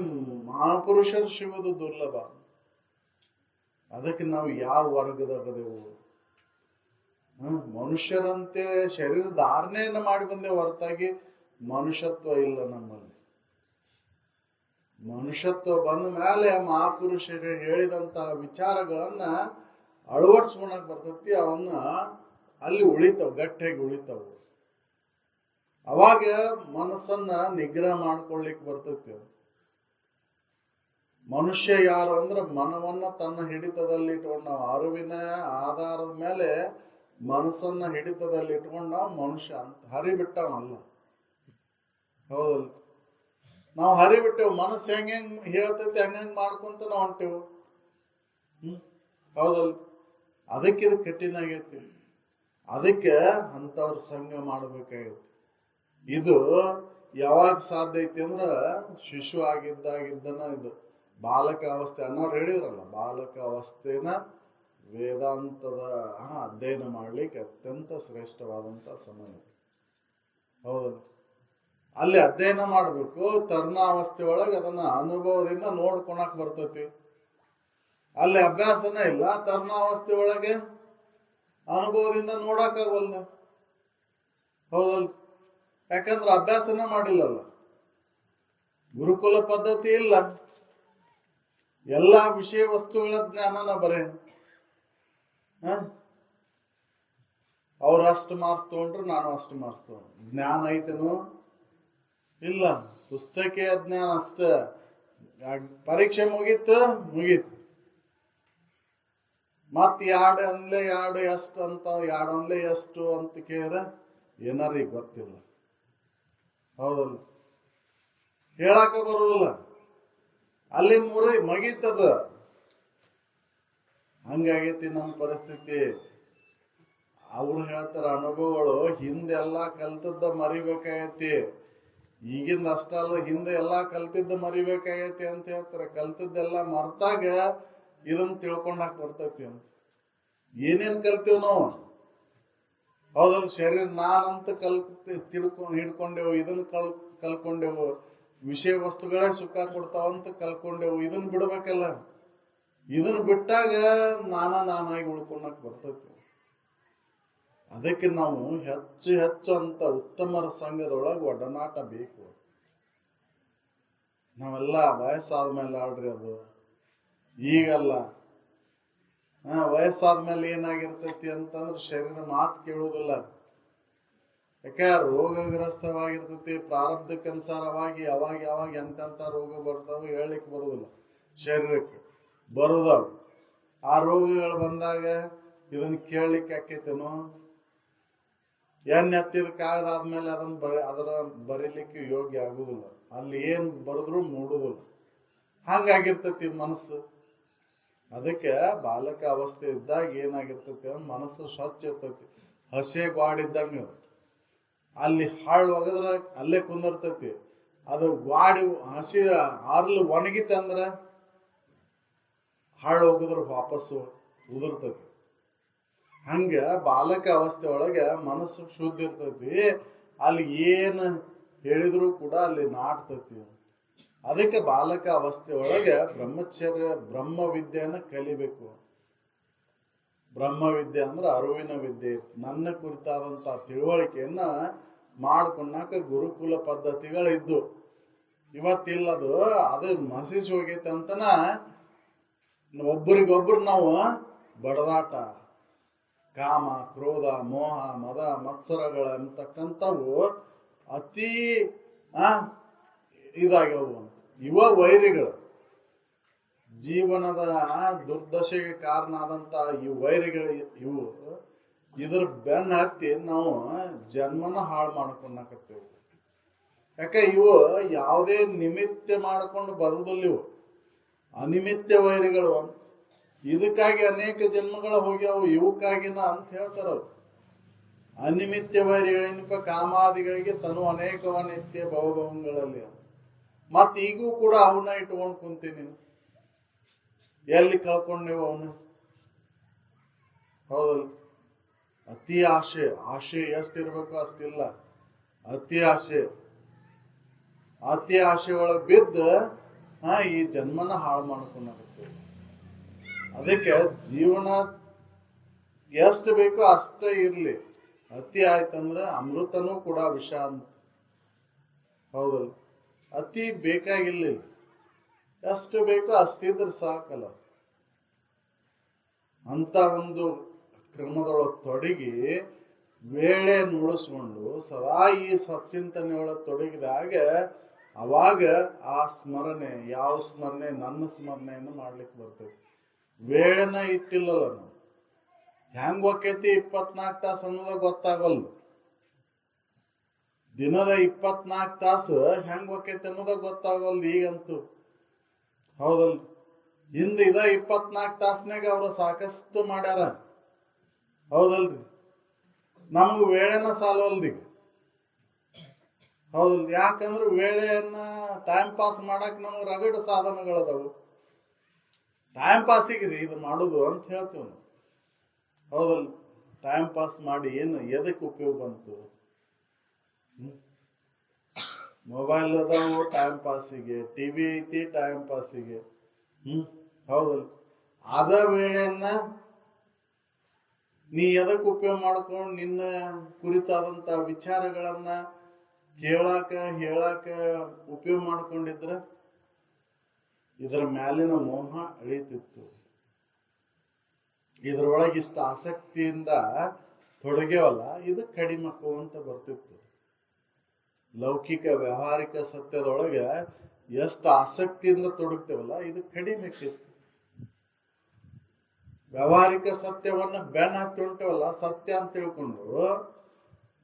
A: ಮಹಾಪುರುಷರು ಸಿಗೋದು ದುರ್ಲಭ. ಅದಕ್ಕೆ ನಾವು ಯಾವ ವರ್ಗದವರೆವು? ಮನುಷ್ಯರಂತೆ ಶರೀರ ಧಾರಣೆಯನ್ನು ಮಾಡಿ ಬಂದೆ ಹೊರತಾಗಿ ಮನುಷ್ಯತ್ವ ಇಲ್ಲ ನಮ್ಮಲ್ಲಿ. ಮನುಷ್ಯತ್ವ ಬಂದ ಮೇಲೆ ಮಹಾಪುರುಷರು ಹೇಳಿದಂತಹ ವಿಚಾರಗಳನ್ನ ಅಳವಡಿಸ್ಕೊಳಕ್ ಬರ್ತೈತಿ. ಅವನ್ನ ಅಲ್ಲಿ ಉಳಿತಾವ, ಗಟ್ಟಿಯಾಗಿ ಉಳಿತಾವ. ಅವಾಗ ಮನಸ್ಸನ್ನ ನಿಗ್ರಹ ಮಾಡ್ಕೊಳ್ಲಿಕ್ಕೆ ಬರ್ತೈತಿ. ಮನುಷ್ಯ ಯಾರು ಅಂದ್ರೆ ಮನವನ್ನ ತನ್ನ ಹಿಡಿತದಲ್ಲಿ ಇಟ್ಕೊಂಡು, ನಾವು ಅರಿವಿನ ಆಧಾರದ ಮೇಲೆ ಮನಸ್ಸನ್ನ ಹಿಡಿತದಲ್ಲಿ ಇಟ್ಕೊಂಡು ನಾವು ಮನುಷ್ಯ ಅಂತ ಹರಿಬಿಟ್ಟವಲ್ಲ. ಹೌದಲ್ಲ? ನಾವು ಹರಿಬಿಟ್ಟೆವು. ಮನಸ್ಸು ಹೆಂಗ್ ಹೇಳ್ತೈತಿ ಹಂಗಂಗ್ ಮಾಡ್ಕೊಂತ ನಾವು ಹೊಂಟೇವು. ಹೌದಲ್ಲ? ಅದಕ್ಕಿದು ಕಠಿಣ ಆಗೈತಿ. ಅದಕ್ಕೆ ಅಂತವ್ರ ಸಂಘ ಮಾಡ್ಬೇಕಾಗೈತಿ. ಇದು ಯಾವಾಗ ಸಾಧ್ಯ ಐತಿ ಅಂದ್ರ ಶಿಶು ಆಗಿದ್ದಾಗಿದ್ದನ ಇದು ಬಾಲಕ ಅವಸ್ಥೆ ಅನ್ನೋರು ಹೇಳಿದ್ರಲ್ಲ, ಬಾಲಕ ಅವಸ್ಥೆನ ವೇದಾಂತದ ಅಧ್ಯಯನ ಮಾಡ್ಲಿಕ್ಕೆ ಅತ್ಯಂತ ಶ್ರೇಷ್ಠವಾದಂತ ಸಮಯ. ಹೌದಲ್ಲ? ಅಲ್ಲಿ ಅಧ್ಯಯನ ಮಾಡ್ಬೇಕು. ತರುಣಾವಸ್ಥೆ ಒಳಗೆ ಅದನ್ನ ಅನುಭವದಿಂದ ನೋಡ್ಕೊಳಕ್ ಬರ್ತೈತಿ. ಅಲ್ಲಿ ಅಭ್ಯಾಸನ ಇಲ್ಲ, ತರುಣಾವಸ್ಥೆ ಒಳಗೆ ಅನುಭವದಿಂದ ನೋಡಕ್ಕಾಗಲ್ಲ. ಹೌದಲ್ಲ? ಯಾಕಂದ್ರೆ ಅಭ್ಯಾಸನ ಮಾಡಿಲ್ಲಲ್ಲ, ಗುರುಕುಲ ಪದ್ಧತಿ ಇಲ್ಲ. ಎಲ್ಲಾ ವಿಷಯ ವಸ್ತುಗಳ ಜ್ಞಾನನ ಬರೇ ಅವ್ರು ಅಷ್ಟು ಮಾರ್ಕ್ಸ್ ತಗೊಂಡ್ರು, ನಾನು ಅಷ್ಟು ಮಾರ್ಕ್ಸ್ ತಗೊಂಡ್ರು. ಜ್ಞಾನ ಐತೇನು? ಇಲ್ಲ. ಪುಸ್ತಕೀಯ ಜ್ಞಾನ ಅಷ್ಟ. ಪರೀಕ್ಷೆ ಮುಗೀತು. ಮತ್ ಎರಡು ಎಷ್ಟು ಅಂತ, ಎಷ್ಟು ಅಂತ ಕೇಳಿದ್ರೆ ಏನಾರೀ ಗೊತ್ತಿಲ್ಲ. ಹೌದಲ್ಲ? ಹೇಳಾಕ ಬರೋದಿಲ್ಲ. ಅಲ್ಲಿ ಮುಗೀತದ. ಹಂಗಾಗೈತಿ ನಮ್ಮ ಪರಿಸ್ಥಿತಿ. ಅವ್ರು ಹೇಳ್ತಾರ ಅನುಭವಗಳು ಹಿಂದೆಲ್ಲಾ ಕಲ್ತದ್ದ ಮರಿಬೇಕಾಗೈತಿ. ಈಗಿಂದ ಅಷ್ಟಲ್ಲ, ಹಿಂದೆ ಎಲ್ಲಾ ಕಲ್ತಿದ್ದ ಮರಿಬೇಕಾಗೈತಿ ಅಂತ ಹೇಳ್ತಾರೆ. ಕಲ್ತದ್ದೆಲ್ಲ ಮರ್ತಾಗ ಇದನ್ನ ತಿಳ್ಕೊಂಡಾಕ ಬರ್ತೈತಿ ಅಂತ. ಏನೇನ್ ಕಲ್ತೀವ್ ನಾವು? ಹೌದಲ್ಲ? ಶರೀರ ನಾನಂತ ಹಿಡ್ಕೊಂಡೆವು, ಇದನ್ನ ಕಲ್ಕೊಂಡೆವು. ವಿಷಯ ವಸ್ತುಗಳೇ ಸುಖ ಕೊಡ್ತಾವಂತ ಕಲ್ಕೊಂಡೆವು. ಇದನ್ನ ಬಿಡ್ಬೇಕಲ್ಲ. ಇದನ್ನ ಬಿಟ್ಟಾಗ ನಾನಾಗಿ ಉಳ್ಕೊಳಕ್ ಬರ್ತೈತಿ. ಅದಕ್ಕೆ ನಾವು ಹೆಚ್ಚು ಅಂತ ಉತ್ತಮರ ಸಂಘದೊಳಗೆ ಒಡನಾಟ ಬೇಕು. ನಾವೆಲ್ಲ ವಯಸ್ಸಾದ್ಮೇಲೆ ಆಡ್ರಿ ಅದು, ಈಗಲ್ಲ. ವಯಸ್ಸಾದ್ಮೇಲೆ ಏನಾಗಿರ್ತೈತಿ ಅಂತಂದ್ರೆ ಶರೀರ ಮಾತು ಕೇಳುವುದಿಲ್ಲ. ಯಾಕೆ? ರೋಗಗ್ರಸ್ತವಾಗಿರ್ತೈತಿ. ಪ್ರಾರಬ್ಧಕ್ಕನುಸಾರವಾಗಿ ಯಾವಾಗ ಎಂತೆಂತ ರೋಗ ಬರ್ತಾವ ಹೇಳಲಿಕ್ಕೆ ಬರುವುದಿಲ್ಲ. ಶರೀರಕ್ಕೆ ಬರುದಾವ. ಆ ರೋಗಗಳು ಬಂದಾಗ ಇದನ್ನ ಕೇಳಲಿಕ್ಕೆ ಆಕೈತೇನೋ? ಎಣ್ಣೆ ಹತ್ತಿದ ಕಾಗದಾದ್ಮೇಲೆ ಅದರ ಬರೀಲಿಕ್ಕೆ ಯೋಗ್ಯ ಆಗುದಿಲ್ಲ. ಅಲ್ಲಿ ಏನ್ ಬರೆದ್ರು ಮೂಡುದಿಲ್ಲ. ಹಂಗಾಗಿರ್ತತಿ ಮನಸ್ಸು. ಅದಕ್ಕೆ ಬಾಲಕ ಅವಸ್ಥೆ ಇದ್ದಾಗ ಏನಾಗಿರ್ತತಿ, ಮನಸ್ಸು ಸ್ವಚ್ಛ ಇರ್ತತಿ. ಹಸೆ ಗ್ವಾಡಿದ್ದಂಗ ಅಲ್ಲಿ ಹಾಳು ಒಗದ್ರ ಅಲ್ಲೇ ಕುಂದಿರ್ತತಿ. ಅದು ಗ್ವಾಡಿ ಹಸಿ ಅರ್ಲು ಒಣಗಿತಂದ್ರ ಹಾಳು ಹೋಗಿದ್ರ ವಾಪಸ್ಸು ಉದುರ್ತತಿ. ಹಂಗ ಬಾಲಕ ಅವಸ್ಥೆ ಒಳಗೆ ಮನಸ್ಸು ಶುದ್ಧ ಇರ್ತೈತಿ. ಅಲ್ಲಿ ಏನ್ ಹೇಳಿದ್ರು ಕೂಡ ಅಲ್ಲಿ ನಾಟ್ತತಿ. ಅದಕ್ಕೆ ಬಾಲಕ ಅವಸ್ಥೆ ಒಳಗೆ ಬ್ರಹ್ಮಚರ್ಯ ಬ್ರಹ್ಮ ವಿದ್ಯೆಯನ್ನ ಕಲಿಬೇಕು. ಬ್ರಹ್ಮವಿದ್ಯೆ ಅಂದ್ರೆ ಅರಿವಿನ ವಿದ್ಯೆ. ನನ್ನ ಕುರಿತಾದಂತ ತಿಳುವಳಿಕೆಯನ್ನ ಮಾಡ್ಕೊಂಡಾಕ ಗುರುಕುಲ ಪದ್ಧತಿಗಳಿದ್ದು. ಇವತ್ತಿಲ್ಲದು, ಅದು ಮಸಿಸಿ ಹೋಗೈತೆ ಅಂತನ ಒಬ್ಬರಿಗೊಬ್ರು ನಾವು ಬಡದಾಟ, ಕಾಮ, ಕ್ರೋಧ, ಮೋಹ, ಮದ, ಮತ್ಸರಗಳ ಅಂತಕ್ಕಂಥವು ಅತಿ ಇದಾಗ್ಯವು. ಇವ ವೈರಿಗಳು, ಜೀವನದ ದುರ್ದಶೆಗೆ ಕಾರಣ ಆದಂತ ಈ ವೈರಿಗಳು ಇವು. ಇದ್ರ ಬೆನ್ನ ಹತ್ತಿ ನಾವು ಜನ್ಮನ ಹಾಳು ಮಾಡ್ಕೊಂಡಾಕತ್ತೇವೆ. ಯಾಕೆ ಇವು ಯಾವುದೇ ನಿಮಿತ್ತ ಮಾಡ್ಕೊಂಡು ಬರುವುದಿಲ್ಲ. ಇವು ಅನಿಮಿತ್ಯ ವೈರಿಗಳು ಅಂತ. ಇದಕ್ಕಾಗಿ ಅನೇಕ ಜನ್ಮಗಳ ಹೋಗ್ಯಾವು ಇವಕ್ಕಾಗಿನ ಅಂತ ಹೇಳ್ತಾರವ್ರು. ಅನಿಮಿತ್ಯ ವೈರಿಗಳೇನಪ್ಪ, ಕಾಮಾದಿಗಳಿಗೆ ತನು ಅನೇಕವ ನಿತ್ಯ ಭವಭವಂಗಳಲ್ಲಿ. ಮತ್ ಈಗೂ ಕೂಡ ಅವನ್ನ ಇಟ್ಕೊಂಡ್ ಕುಂತೀನಿ. ಎಲ್ಲಿ ಕಳ್ಕೊಂಡೇವು ಅವನ್ನ? ಹೌದಲ್ಲ. ಅತಿ ಆಸೆ, ಆಸೆ ಎಷ್ಟಿರ್ಬೇಕು ಅಷ್ಟಿಲ್ಲ. ಅತಿ ಆಸೆ, ಅತಿ ಆಸೆ ಒಳಗೆ ಬಿದ್ದ ಈ ಜನ್ಮನ ಹಾಳು ಮಾಡ್ಕೊಂಡಾಗತ್ತೇವೆ. ಅದಕ್ಕೆ ಜೀವನ ಎಷ್ಟು ಬೇಕೋ ಅಷ್ಟೇ ಇರ್ಲಿ. ಅತಿ ಆಯ್ತಂದ್ರ ಅಮೃತನೂ ಕೂಡ ವಿಷ ಅಂತ. ಹೌದಲ್ಲ. ಅತಿ ಬೇಕಾಗಿಲ್ಲ. ಎಷ್ಟು ಬೇಕೋ ಅಷ್ಟಿದ್ರೆ ಸಾಕಲ್ಲ. ಅಂತ ಒಂದು ಕ್ರಮದೊಳಗೆ ತೊಡಗಿ ವೇಳೆ ನುಡಿಸ್ಕೊಂಡು ಸದಾ ಈ ಸಚ್ಚಿಂತನೆಯೊಳಗೆ ತೊಡಗಿದಾಗ ಅವಾಗ ಆ ಸ್ಮರಣೆ, ಯಾವ ಸ್ಮರಣೆ? ನನ್ನ ಸ್ಮರಣೆಯನ್ನು ಮಾಡ್ಲಿಕ್ಕೆ ಬರ್ತೈತಿ. ವೇಳೆನ ಇಟ್ಟಿಲ್ಲಲ್ಲ ನಾವು. ಹೆಂಗ್ ಹೋಕೈತಿ 24 ತಾಸು ಅನ್ನೋದ ಗೊತ್ತಾಗಲ್ಲ. ದಿನದ 24 ತಾಸು ಹೆಂಗ್ ಹೋಕೈತಿ ಅನ್ನೋದ ಗೊತ್ತಾಗಲ್ಲ ಈಗಂತೂ. ಹೌದಲ್. ಹಿಂದ 24 ತಾಸ್ನಾಗ ಅವ್ರು ಸಾಕಷ್ಟು ಮಾಡ್ಯಾರ. ಹೌದಲ್ರಿ. ನಮಗ್ ವೇಳೆನ ಸಾಲವಲ್ದಿ. ಹೌದಲ್. ಯಾಕಂದ್ರೆ ವೇಳೆಯನ್ನ ಟೈಮ್ ಪಾಸ್ ಮಾಡಕ್ ನಮಗ್ ರಗಡ ಸಾಧನಗಳದಾವು. ಟೈಮ್ ಪಾಸಿಗೆ ಇದು ಮಾಡುದು ಅಂತ ಹೇಳ್ತೀವಿ ನಾವು. ಹೌದಲ್. ಟೈಮ್ ಪಾಸ್ ಮಾಡಿ ಏನು ಎದಕ್ಕೆ ಉಪಯೋಗ ಬಂತು? ಮೊಬೈಲ್ ಅದಾವು ಟೈಮ್ ಪಾಸಿಗೆ, ಟಿವಿ ಐತಿ ಟೈಮ್ ಪಾಸಿಗೆ. ಹೌದಲ್. ಅದ ವೇಳೆಯನ್ನ ನೀ ಎದಕ್ ಉಪಯೋಗ ಮಾಡ್ಕೊಂಡು ನಿನ್ನ ಕುರಿತಾದಂತ ವಿಚಾರಗಳನ್ನ ಕೇಳಾಕ ಹೇಳಾಕ ಉಪಯೋಗ ಮಾಡ್ಕೊಂಡಿದ್ರ ಇದರ ಮ್ಯಾಲಿನ ಮೋಹ ಅಳಿತಿತ್ತು. ಇದ್ರೊಳಗೆ ಇಷ್ಟ ಆಸಕ್ತಿಯಿಂದ ತೊಡಗೇವಲ್ಲ, ಇದು ಕಡಿಮೆ ಅಂತ ಬರ್ತಿತ್ತು. ಲೌಕಿಕ ವ್ಯಾವಹಾರಿಕ ಸತ್ಯದೊಳಗೆ ಎಷ್ಟು ಆಸಕ್ತಿಯಿಂದ ತೊಡಗ್ತೇವಲ್ಲ, ಇದು ಕಡಿಮೆ ಆಕ್ಕಿತ್ತು. ವ್ಯಾವಹಾರಿಕ ಸತ್ಯವನ್ನ ಬೆನ್ನ ಹತ್ತಿ ಹೊಂಟೇವಲ್ಲ, ಸತ್ಯ ಅಂತ ತಿಳ್ಕೊಂಡು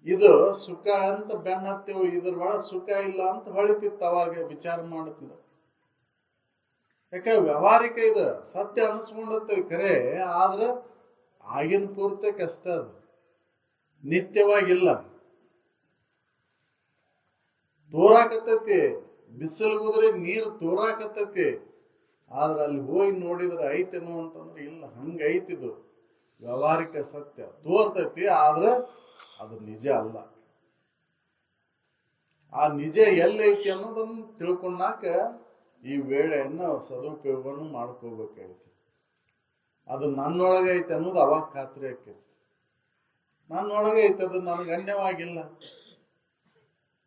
A: ಇದು ಸುಖ ಅಂತ ಬೆನ್ನ ಹತ್ತೇವು. ಇದ್ರೊಳಗೆ ಸುಖ ಇಲ್ಲ ಅಂತ ಹೊಳಿತಿತ್ತು. ಅವಾಗ ವಿಚಾರ ಮಾಡುತ್ತಿದ್ದ. ಯಾಕೆ ವ್ಯಾವಹಾರಿಕ ಇದು ಸತ್ಯ ಅನಿಸ್ಕೊಂಡತ್ತೇವೆ ಖರೆ, ಆದ್ರೆ ಆಗಿನ ಪೂರ್ತಿ ಕಷ್ಟ. ಅದು ನಿತ್ಯವಾಗಿಲ್ಲ. ತೋರಾಕತ್ತೈತಿ, ಬಿಸಿಲುಗುದ್ರೆ ನೀರು ತೋರಾಕತ್ತೈತಿ. ಆದ್ರೆ ಅಲ್ಲಿ ಹೋಗಿ ನೋಡಿದ್ರೆ ಐತೇನೋ ಅಂತಂದ್ರೆ ಇಲ್ಲ. ಹಂಗ ಐತಿದು ವ್ಯಾವಹಾರಿಕ ಸತ್ಯ. ತೋರ್ತೈತಿ, ಆದ್ರೆ ಅದು ನಿಜ ಅಲ್ಲ. ಆ ನಿಜ ಎಲ್ಲೈತಿ ಅನ್ನೋದನ್ನ ತಿಳ್ಕೊಂಡಾಕ ಈ ವೇಳೆಯನ್ನ ಸದುಪಯೋಗವನ್ನು ಮಾಡ್ಕೋಬೇಕಾಗೈತಿ. ಅದು ನನ್ನೊಳಗೆ ಐತೆ ಅನ್ನೋದು ಅವಾಗ ಖಾತ್ರಿ ಆಕೈತಿ. ನನ್ನೊಳಗೆ ಐತೆ, ಅದು ನನಗೆ ಅನ್ಯವಾಗಿಲ್ಲ.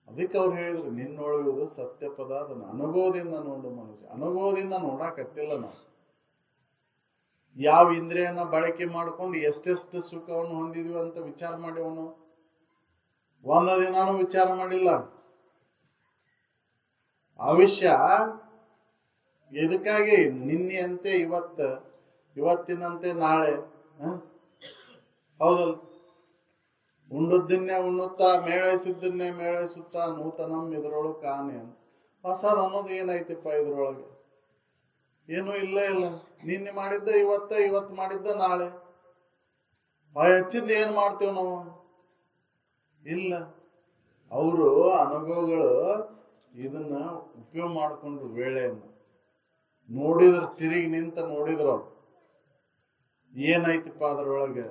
A: ಅದಕ್ಕೆ ಅವ್ರು ಹೇಳಿದ್ರು, ನಿನ್ನೊಳಗುವುದು ಸತ್ಯ ಪದ, ಅದನ್ನ ಅನುಭವದಿಂದ ನೋಡು ಮನುಷ್ಯ. ಅನುಭವದಿಂದ ನೋಡಾಕತ್ತಿಲ್ಲ ನಾವು. ಯಾವ ಇಂದ್ರಿಯನ್ನ ಬಳಕೆ ಮಾಡ್ಕೊಂಡು ಎಷ್ಟೆಷ್ಟು ಸುಖವನ್ನು ಹೊಂದಿದ್ವಿ ಅಂತ ವಿಚಾರ ಮಾಡಿವನು? ಒಂದ ದಿನಾನು ವಿಚಾರ ಮಾಡಿಲ್ಲ. ಅವಶ್ಯ ಇದಕ್ಕಾಗಿ ನಿನ್ನೆಯಂತೆ ಇವತ್ತಿನಂತೆ ನಾಳೆ. ಹೌದಲ್. ಉಂಡದ್ದನ್ನೇ ಉಣ್ಣುತ್ತಾ ಮೇಳೈಸಿದ್ದನ್ನೇ ಮೇಳೈಸುತ್ತಾ ನೂತನಂ ಇದ್ರೊಳಗೆ ಕಾಣೆ ಅಂತ. ಹೊಸದ್ ಅನ್ನೋದು ಏನೈತಿಪ್ಪ ಇದ್ರೊಳಗೆ? ಏನೂ ಇಲ್ಲ. ನಿನ್ನೆ ಮಾಡಿದ್ದ ಇವತ್ತು ಮಾಡಿದ್ದ ನಾಳೆ. ಹೆಚ್ಚಿಂದ ಏನ್ ಮಾಡ್ತೇವ್ ನಾವು? ಇಲ್ಲ. ಅವರು ಅನುಭವಗಳು ಇದನ್ನ ಉಪಯೋಗ ಮಾಡ್ಕೊಂಡ್ರು. ವೇಳೆಯನ್ನು ನೋಡಿದ್ರ, ತಿರುಗಿ ನಿಂತ ನೋಡಿದ್ರು ಅವ್ರು ಏನೈತಿಪ್ಪ ಅದ್ರೊಳಗೆ,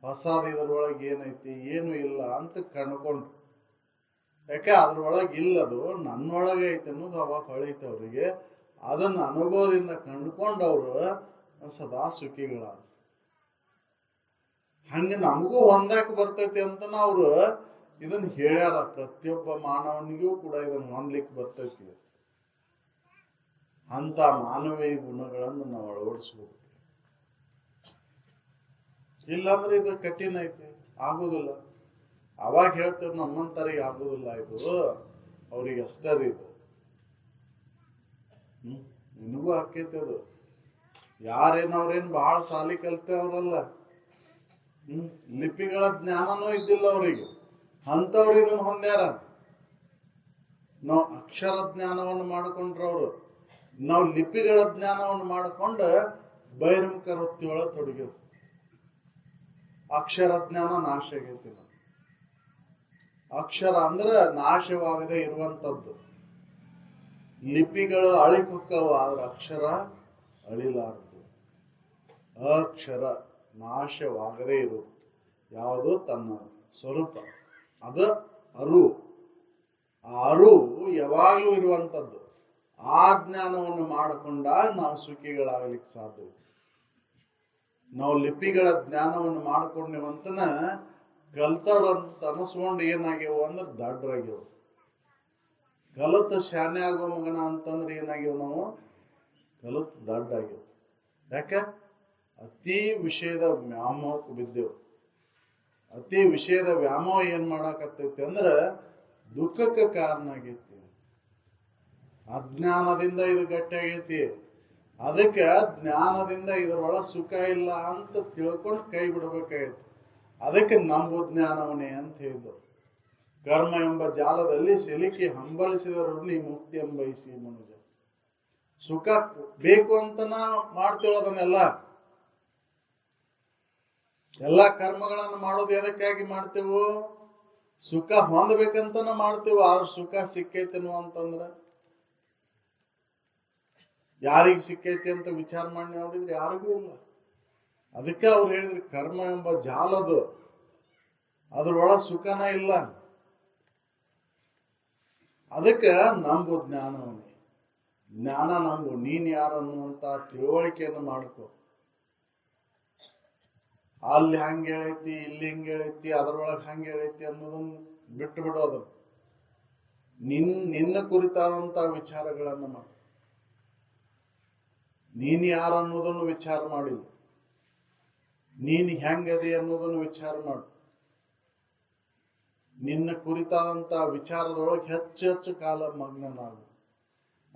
A: ಹೊಸಾದ ಇದ್ರೊಳಗೆ ಏನೈತಿ, ಏನು ಇಲ್ಲ ಅಂತ ಕಂಡ್ಕೊಂಡ್ರು. ಯಾಕೆ ಅದ್ರೊಳಗೆ ಇಲ್ಲದು ನನ್ನೊಳಗೆ ಐತೆ ಅನ್ನೋದು ಅವಾಗ ಹೊಳೈತೆ ಅವ್ರಿಗೆ. ಅದನ್ನ ಅನುಭವದಿಂದ ಕಂಡುಕೊಂಡವ್ರು ಸದಾ ಸುಖಿಗಳಾದ. ಹಂಗ ನಮಗೂ ಹೊಂದಾಕ ಬರ್ತೈತಿ ಅಂತನ ಅವ್ರು ಇದನ್ನ ಹೇಳ್ಯಾರ. ಪ್ರತಿಯೊಬ್ಬ ಮಾನವನಿಗೂ ಕೂಡ ಇದನ್ನ ಹೊಂದ್ಲಿಕ್ಕೆ ಬರ್ತೈತಿ. ಅಂತ ಮಾನವೀಯ ಗುಣಗಳನ್ನು ನಾವು ಅಳವಡಿಸ್ಬೇಕು. ಇಲ್ಲಾಂದ್ರೆ ಇದು ಕಠಿಣ ಐತಿ, ಆಗುದಿಲ್ಲ. ಅವಾಗ ಹೇಳ್ತೇವೆ ನಮ್ಮಂತರಿಗೆ ಆಗುದಿಲ್ಲ, ಇದು ಅವ್ರಿಗೆ ಅಷ್ಟೇ ಇದು. ನಿನಗೂ ಆಕೈತಿ ಅದು. ಅವ್ರೇನ್ ಬಹಳ ಸಾಲಿ ಕಲ್ತವ್ರಲ್ಲ, ಲಿಪಿಗಳ ಜ್ಞಾನನೂ ಇದ್ದಿಲ್ಲ ಅವ್ರಿಗೆ, ಅಂತವ್ರು ಇದನ್ನ ಹೊಂದ್ಯಾರ. ನಾವು ಅಕ್ಷರ ಜ್ಞಾನವನ್ನು ಮಾಡಿಕೊಂಡ್ರವ್ರು, ನಾವು ಲಿಪಿಗಳ ಜ್ಞಾನವನ್ನು ಮಾಡಿಕೊಂಡು ಬಹಿರ್ಮುಖ ವೃತ್ತಿಯೊಳಗೆ ತೊಡಗಿದ್ರು. ಅಕ್ಷರ ಜ್ಞಾನ ನಾಶ ಆಗೈತಿ. ಅಕ್ಷರ ಅಂದ್ರೆ ನಾಶವಾಗದೆ ಇರುವಂತದ್ದು. ಲಿಪಿಗಳು ಅಳಿಪಕ್ಕವು, ಆದ್ರೆ ಅಕ್ಷರ ಅಳಿಲಾರದು. ಅಕ್ಷರ ನಾಶವಾಗದೇ ಇರುವುದು ಯಾವುದು? ತನ್ನ ಸ್ವರೂಪ. ಅದು ಅರು. ಆ ಅರು ಯಾವಾಗ್ಲೂ ಇರುವಂತದ್ದು. ಆ ಜ್ಞಾನವನ್ನು ಮಾಡಿಕೊಂಡಾಗ ನಾವು ಸುಖಿಗಳಾಗ್ಲಿಕ್ಕೆ ಸಾಧ್ಯ. ನಾವು ಲಿಪಿಗಳ ಜ್ಞಾನವನ್ನು ಮಾಡ್ಕೊಂಡೇವಂತನ ಕಲ್ತವ್ರಂತ ಅನಸ್ಕೊಂಡು ಏನಾಗ್ಯವು ಅಂದ್ರೆ ದಡ್ರಾಗ್ಯವು. ಕಲತ್ ಶಾನೆ ಆಗೋ ಮಗನ ಅಂತಂದ್ರೆ ಏನಾಗ್ಯವು ನಾವು? ಕಲತ್ ದಡ್ಡಾಗ್ಯವು. ಯಾಕೆ? ಅತಿ ವಿಷಯದ ವ್ಯಾಮೋಹಕ್ಕೆ ಬಿದ್ದೆವು. ಅತಿ ವಿಷಯದ ವ್ಯಾಮೋಹ ಏನ್ ಮಾಡಾಕತ್ತೈತಿ ಅಂದ್ರೆ ದುಃಖಕ್ಕೆ ಕಾರಣ ಆಗೈತಿ. ಅಜ್ಞಾನದಿಂದ ಇದು ಗಟ್ಟಿ ಆಗೈತಿ. ಅದಕ್ಕೆ ಜ್ಞಾನದಿಂದ ಇದರೊಳ ಸುಖ ಇಲ್ಲ ಅಂತ ತಿಳ್ಕೊಂಡು ಕೈ ಬಿಡ್ಬೇಕಾಯ್ತು. ಅದಕ್ಕೆ ನಂಬು ಜ್ಞಾನವನೇ ಅಂತ ಹೇಳಿದ್ರು. ಕರ್ಮ ಎಂಬ ಜಾಲದಲ್ಲಿ ಸಿಲುಕಿ ಹಂಬಲಿಸಿದರು ನೀ ಮುಕ್ತಿ ಎಂಬೈಸಿ ಮನುಜ. ಸುಖ ಬೇಕು ಅಂತನ ಮಾಡ್ತೇವೆ ಅದನ್ನೆಲ್ಲ. ಎಲ್ಲಾ ಕರ್ಮಗಳನ್ನು ಮಾಡೋದು ಎದಕ್ಕಾಗಿ ಮಾಡ್ತೇವು? ಸುಖ ಹೊಂದಬೇಕಂತನ ಮಾಡ್ತೇವೆ. ಆದ್ರೆ ಸುಖ ಸಿಕ್ಕೈತೇನು ಅಂತಂದ್ರ ಯಾರಿಗೆ ಸಿಕ್ಕೈತಿ ಅಂತ ವಿಚಾರ ಮಾಡಿ ನೋಡಿದ್ರೆ ಯಾರಿಗೂ ಇಲ್ಲ. ಅದಕ್ಕೆ ಅವ್ರು ಹೇಳಿದ್ರು ಕರ್ಮ ಎಂಬ ಜಾಲದು, ಅದ್ರೊಳ ಸುಖನ ಇಲ್ಲ. ಅದಕ್ಕೆ ನಂಬು ಜ್ಞಾನವನ್ನೇ. ಜ್ಞಾನ ನಂಬು. ನೀನ್ ಯಾರು ಅನ್ನುವಂತ ತಿಳುವಳಿಕೆಯನ್ನು ಮಾಡ್ಕೊ. ಅಲ್ಲಿ ಹಂಗ ಹೇಳೈತಿ, ಇಲ್ಲಿ ಹಿಂಗ ಹೇಳೈತಿ, ಅದ್ರೊಳಗೆ ಹಂಗ ಹೇಳೈತಿ ಅನ್ನೋದನ್ನ ಬಿಟ್ಟು ಬಿಡೋದು. ನಿನ್ನ ಕುರಿತಾದಂತ ವಿಚಾರಗಳನ್ನ ಮಾಡು. ನೀನ್ ಯಾರು ಅನ್ನೋದನ್ನು ವಿಚಾರ ಮಾಡಿಲ್ಲ. ನೀನ್ ಹೆಂಗದೆ ಅನ್ನೋದನ್ನು ವಿಚಾರ ಮಾಡು. ನಿನ್ನ ಕುರಿತಾದಂತ ವಿಚಾರದೊಳಗೆ ಹೆಚ್ಚು ಕಾಲ ಮಗ್ನನಾಗು.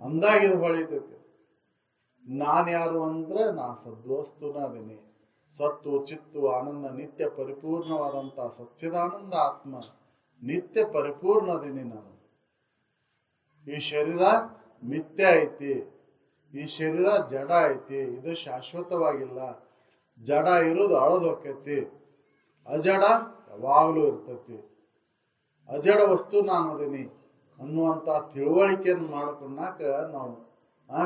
A: ಅಂದಾಗ ಇದು ಹೊಳಿತೈತಿ. ನಾನ್ ಯಾರು ಅಂದ್ರೆ ನಾ ಸದ್ವಸ್ತುನ ಅದೇನೆ. ಸತ್ತು ಚಿತ್ತು ಆನಂದ ನಿತ್ಯ ಪರಿಪೂರ್ಣವಾದಂತ ಸಚ್ಚಿದಾನಂದ ಆತ್ಮ ನಿತ್ಯ ಪರಿಪೂರ್ಣ ಅದೇನೆ ನಾನು. ಈ ಶರೀರ ಮಿಥ್ಯ ಐತಿ, ಈ ಶರೀರ ಜಡ ಐತಿ, ಇದು ಶಾಶ್ವತವಾಗಿಲ್ಲ. ಜಡ ಇರೋದು ಅಳದು ಹೋಕೈತಿ, ಅಜಡ ಯಾವಾಗ್ಲೂ ಇರ್ತೈತಿ. ಅಜಡ ವಸ್ತು ನಾನು ಅದೇನಿ ಅನ್ನುವಂತ ತಿಳುವಳಿಕೆಯನ್ನು ಮಾಡ್ಕೊಂಡಾಕ ನಾವು